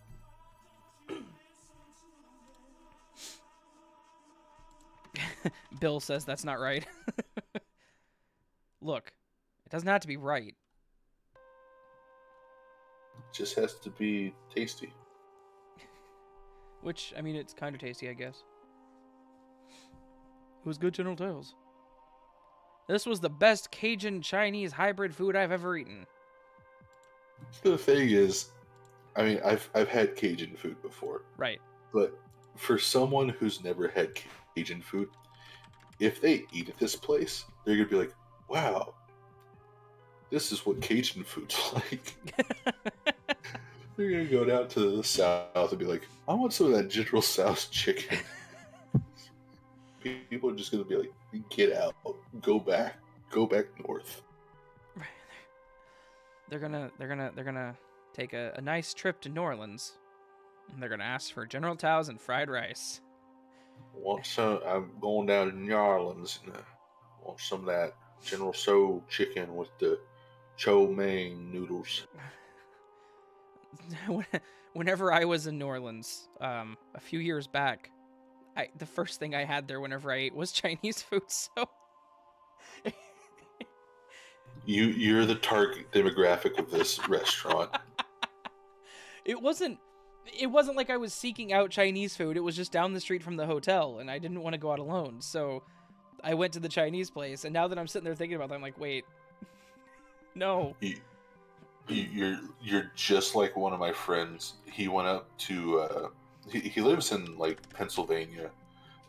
Bill says that's not right. Look, it doesn't have to be right. It just has to be tasty. Which, I mean, it's kind of tasty, I guess. It was good, General Tales. This was the best Cajun Chinese hybrid food I've ever eaten. The thing is, I mean, I've had Cajun food before. Right. But for someone who's never had Cajun food, if they eat at this place, they're going to be like, wow, this is what Cajun food's like. They're going to go down to the South and be like, I want some of that General Tso's chicken. People are just going to be like, get out, go back north. Right. They're gonna take a nice trip to New Orleans, and they're gonna ask for General Tso's and fried rice. Want some? I'm going down to New Orleans and want some of that General Tso chicken with the chow mein noodles. Whenever I was in New Orleans, a few years back, the first thing I had there whenever I ate was Chinese food. So you're the target demographic of this restaurant. It wasn't like I was seeking out Chinese food. It was just down the street from the hotel, and I didn't want to go out alone. So I went to the Chinese place, and now that I'm sitting there thinking about that, I'm like, wait, no. You're just like one of my friends. He went up to he lives in like Pennsylvania,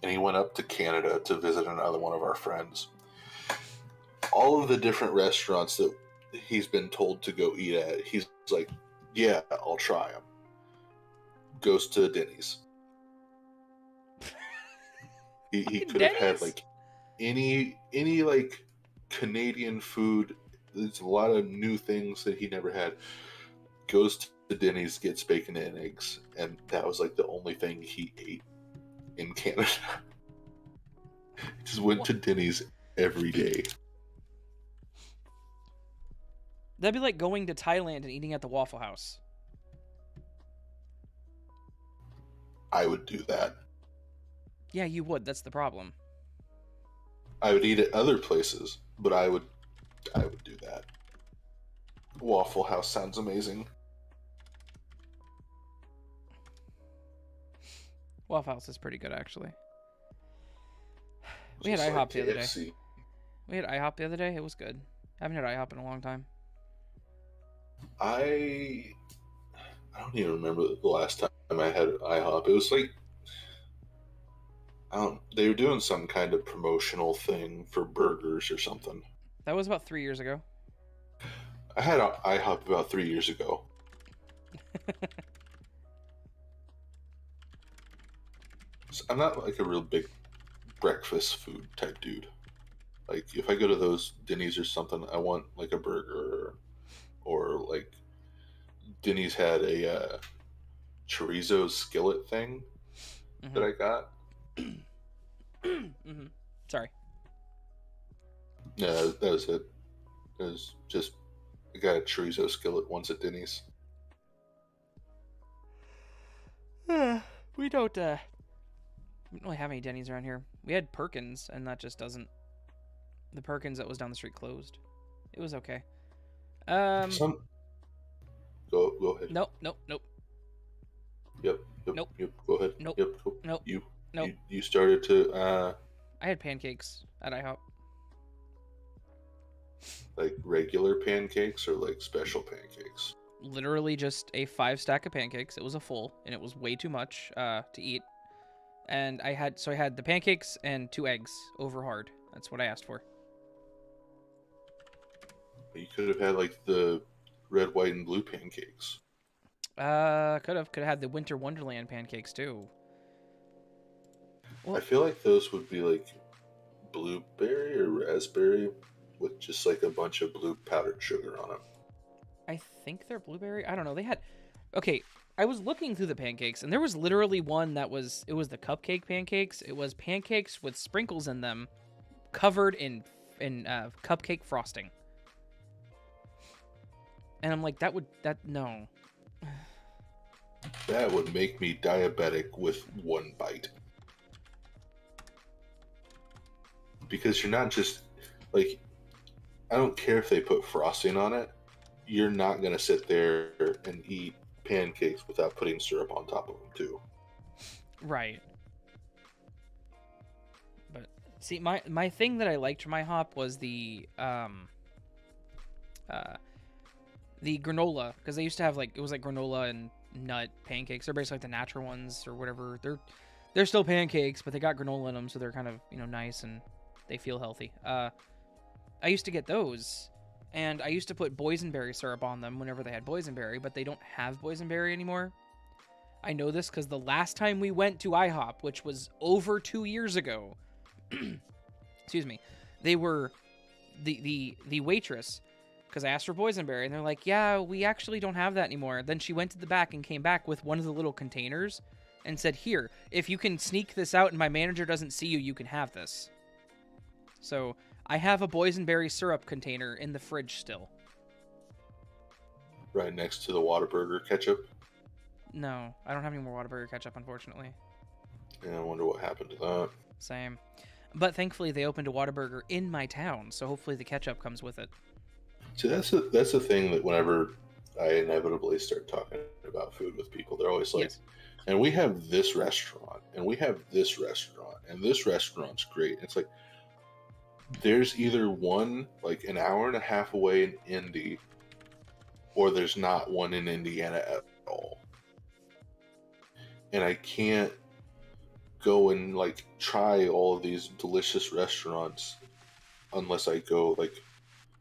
and he went up to Canada to visit another one of our friends. All of the different restaurants that he's been told to go eat at, he's like, yeah, I'll try them. Goes to Denny's. He could have had like any like Canadian food. There's a lot of new things that he never had. Goes to Denny's, gets bacon and eggs, and that was like the only thing he ate in Canada. He just went to Denny's every day. That'd be like going to Thailand and eating at the Waffle House. I would do that. Yeah, you would. That's the problem. I would eat at other places, but I would do that. Waffle House sounds amazing. Waffle House is pretty good, actually. We had Just IHOP like the other day. KFC. We had IHOP the other day. It was good. I haven't had IHOP in a long time. I don't even remember the last time I had IHOP. It was like, they were doing some kind of promotional thing for burgers or something. That was about 3 years ago. I had IHOP about 3 years ago. So I'm not like a real big breakfast food type dude. Like if I go to those Denny's or something, I want like a burger, or like Denny's had a chorizo skillet thing that I got. Mm-hmm. Sorry. Yeah, that was it. It was just, I got a chorizo skillet once at Denny's. We don't really have any Denny's around here. We had Perkins, and that just doesn't. The Perkins that was down the street closed. It was okay. Go ahead. Nope. Yep. Nope. Go ahead. Nope. Yep. Go. Nope. Nope. You started to I had pancakes at IHOP. like regular pancakes or like special pancakes. literally just a 5 stack of pancakes. It was a full, and it was way too much to eat. And I had the pancakes and 2 eggs over hard. That's what I asked for. You could have had like the red, white, and blue pancakes. Could have had the Winter Wonderland pancakes too. Well, I feel like those would be like blueberry or raspberry with just like a bunch of blue powdered sugar on them. I think they're blueberry. I don't know. They had, okay. I was looking through the pancakes, and there was literally one that was the cupcake pancakes. It was pancakes with sprinkles in them, covered in cupcake frosting. And I'm like, no. That would make me diabetic with one bite. Because you're not just, like, I don't care if they put frosting on it. You're not going to sit there and eat pancakes without putting syrup on top of them, too. Right. But, see, my thing that I liked from IHOP was the granola. Because they used to have, like, it was like granola and nut pancakes. They're basically like the natural ones or whatever. They're still pancakes, but they got granola in them, so they're kind of, nice and they feel healthy. I used to get those, and I used to put boysenberry syrup on them whenever they had boysenberry, but they don't have boysenberry anymore. I know this because the last time we went to IHOP, which was over 2 years ago, excuse me, they were the waitress, because I asked for boysenberry, and they're like, yeah, we actually don't have that anymore. Then she went to the back and came back with one of the little containers and said, here, if you can sneak this out and my manager doesn't see you, you can have this. So I have a boysenberry syrup container in the fridge still. Right next to the Whataburger ketchup. No, I don't have any more Whataburger ketchup, unfortunately. Yeah, I wonder what happened to that. Same. But thankfully, they opened a Whataburger in my town, so hopefully the ketchup comes with it. See, that's the thing that whenever I inevitably start talking about food with people, they're always like, Yes. and we have this restaurant, and we have this restaurant, and this restaurant's great. It's like, there's either one like an hour and a half away in Indy, or there's not one in Indiana at all. And I can't go and like try all of these delicious restaurants unless I go like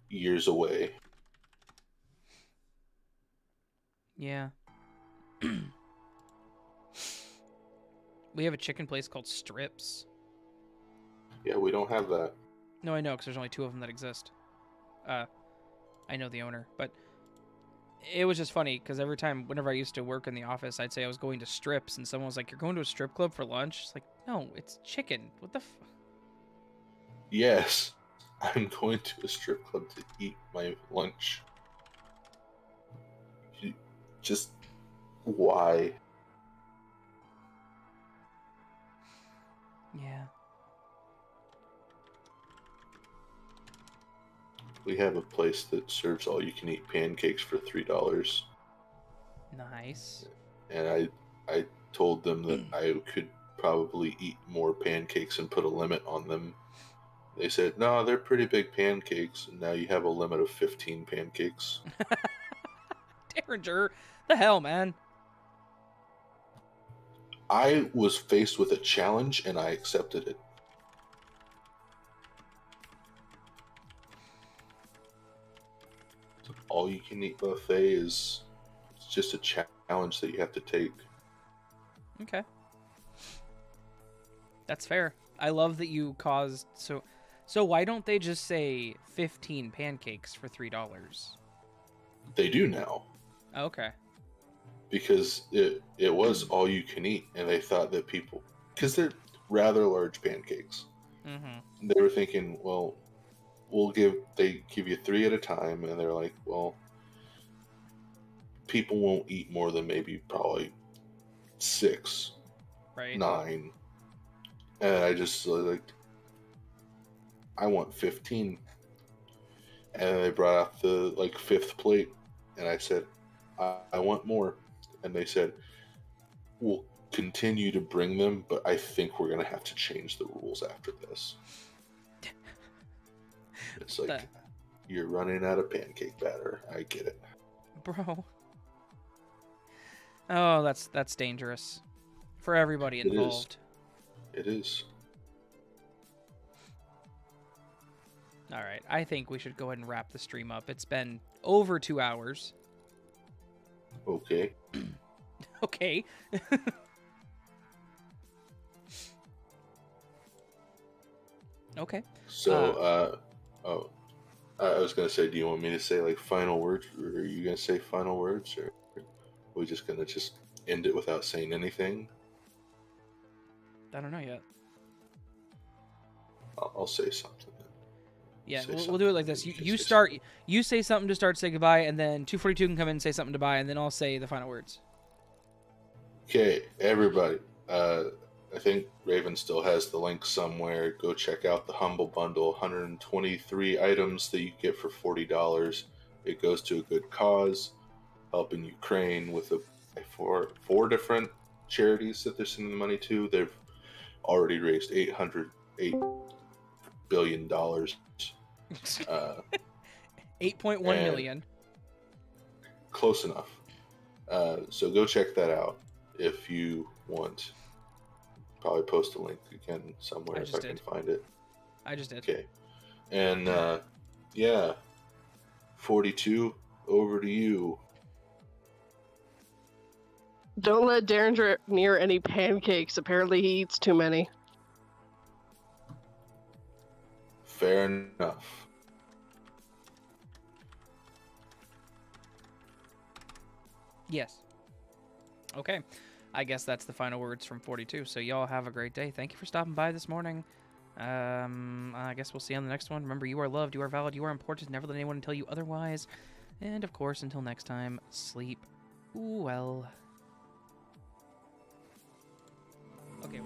years away. Yeah. We have a chicken place called Strips. Yeah, we don't have that. No, I know, because there's only 2 of them that exist. I know the owner, but it was just funny, because every time, whenever I used to work in the office, I'd say I was going to Strips, and someone was like, you're going to a strip club for lunch? It's like, no, it's chicken. What the Yes, I'm going to a strip club to eat my lunch. Just why? Yeah. We have a place that serves all-you-can-eat pancakes for $3. Nice. And I told them that I could probably eat more pancakes and put a limit on them. They said, no, they're pretty big pancakes, and now you have a limit of 15 pancakes. Derringer, the hell, man? I was faced with a challenge, and I accepted it. All-you-can-eat buffet is just a challenge that you have to take. Okay. That's fair. I love that you caused... So why don't they just say 15 pancakes for $3? They do now. Okay. Because it was all-you-can-eat, and they thought that people... Because they're rather large pancakes. Mm-hmm. They were thinking, well, they give you 3 at a time, and they're like, well, people won't eat more than maybe probably 6, Right. 9. And I just like, I want 15. And they brought out the like 5th plate, and I said, I want more. And they said, we'll continue to bring them, but I think we're gonna have to change the rules after this. It's like, you're running out of pancake batter. I get it. Bro, Oh, that's dangerous for everybody It is. involved. It is. All right, I think we should go ahead and wrap the stream up. It's been over 2 hours. Okay. Okay. Okay. So, I was gonna say, do you want me to say like final words, or are you gonna say final words, or are we just gonna just end it without saying anything? I don't know yet. I'll say something. Then. Yeah, Say we'll do it like this. You start. You say something to start, say goodbye, and then 242 can come in and say something to bye, and then I'll say the final words. Okay, everybody. I think Raven still has the link somewhere. Go check out the Humble Bundle. 123 items that you get for $40. It goes to a good cause, helping Ukraine with four different charities that they're sending the money to. They've already raised $8 billion. 8.1 million. Close enough. So go check that out if you want. Probably post a link again somewhere if I can find it. I just did. Okay. And yeah, 42, over to you. Don't let Derringer near any pancakes. Apparently he eats too many. Fair enough. Yes. Okay. I guess that's the final words from 42. So y'all have a great day. Thank you for stopping by this morning. I guess we'll see you on the next one. Remember, you are loved, you are valid, you are important. Never let anyone tell you otherwise. And of course, until next time, sleep well. Okay.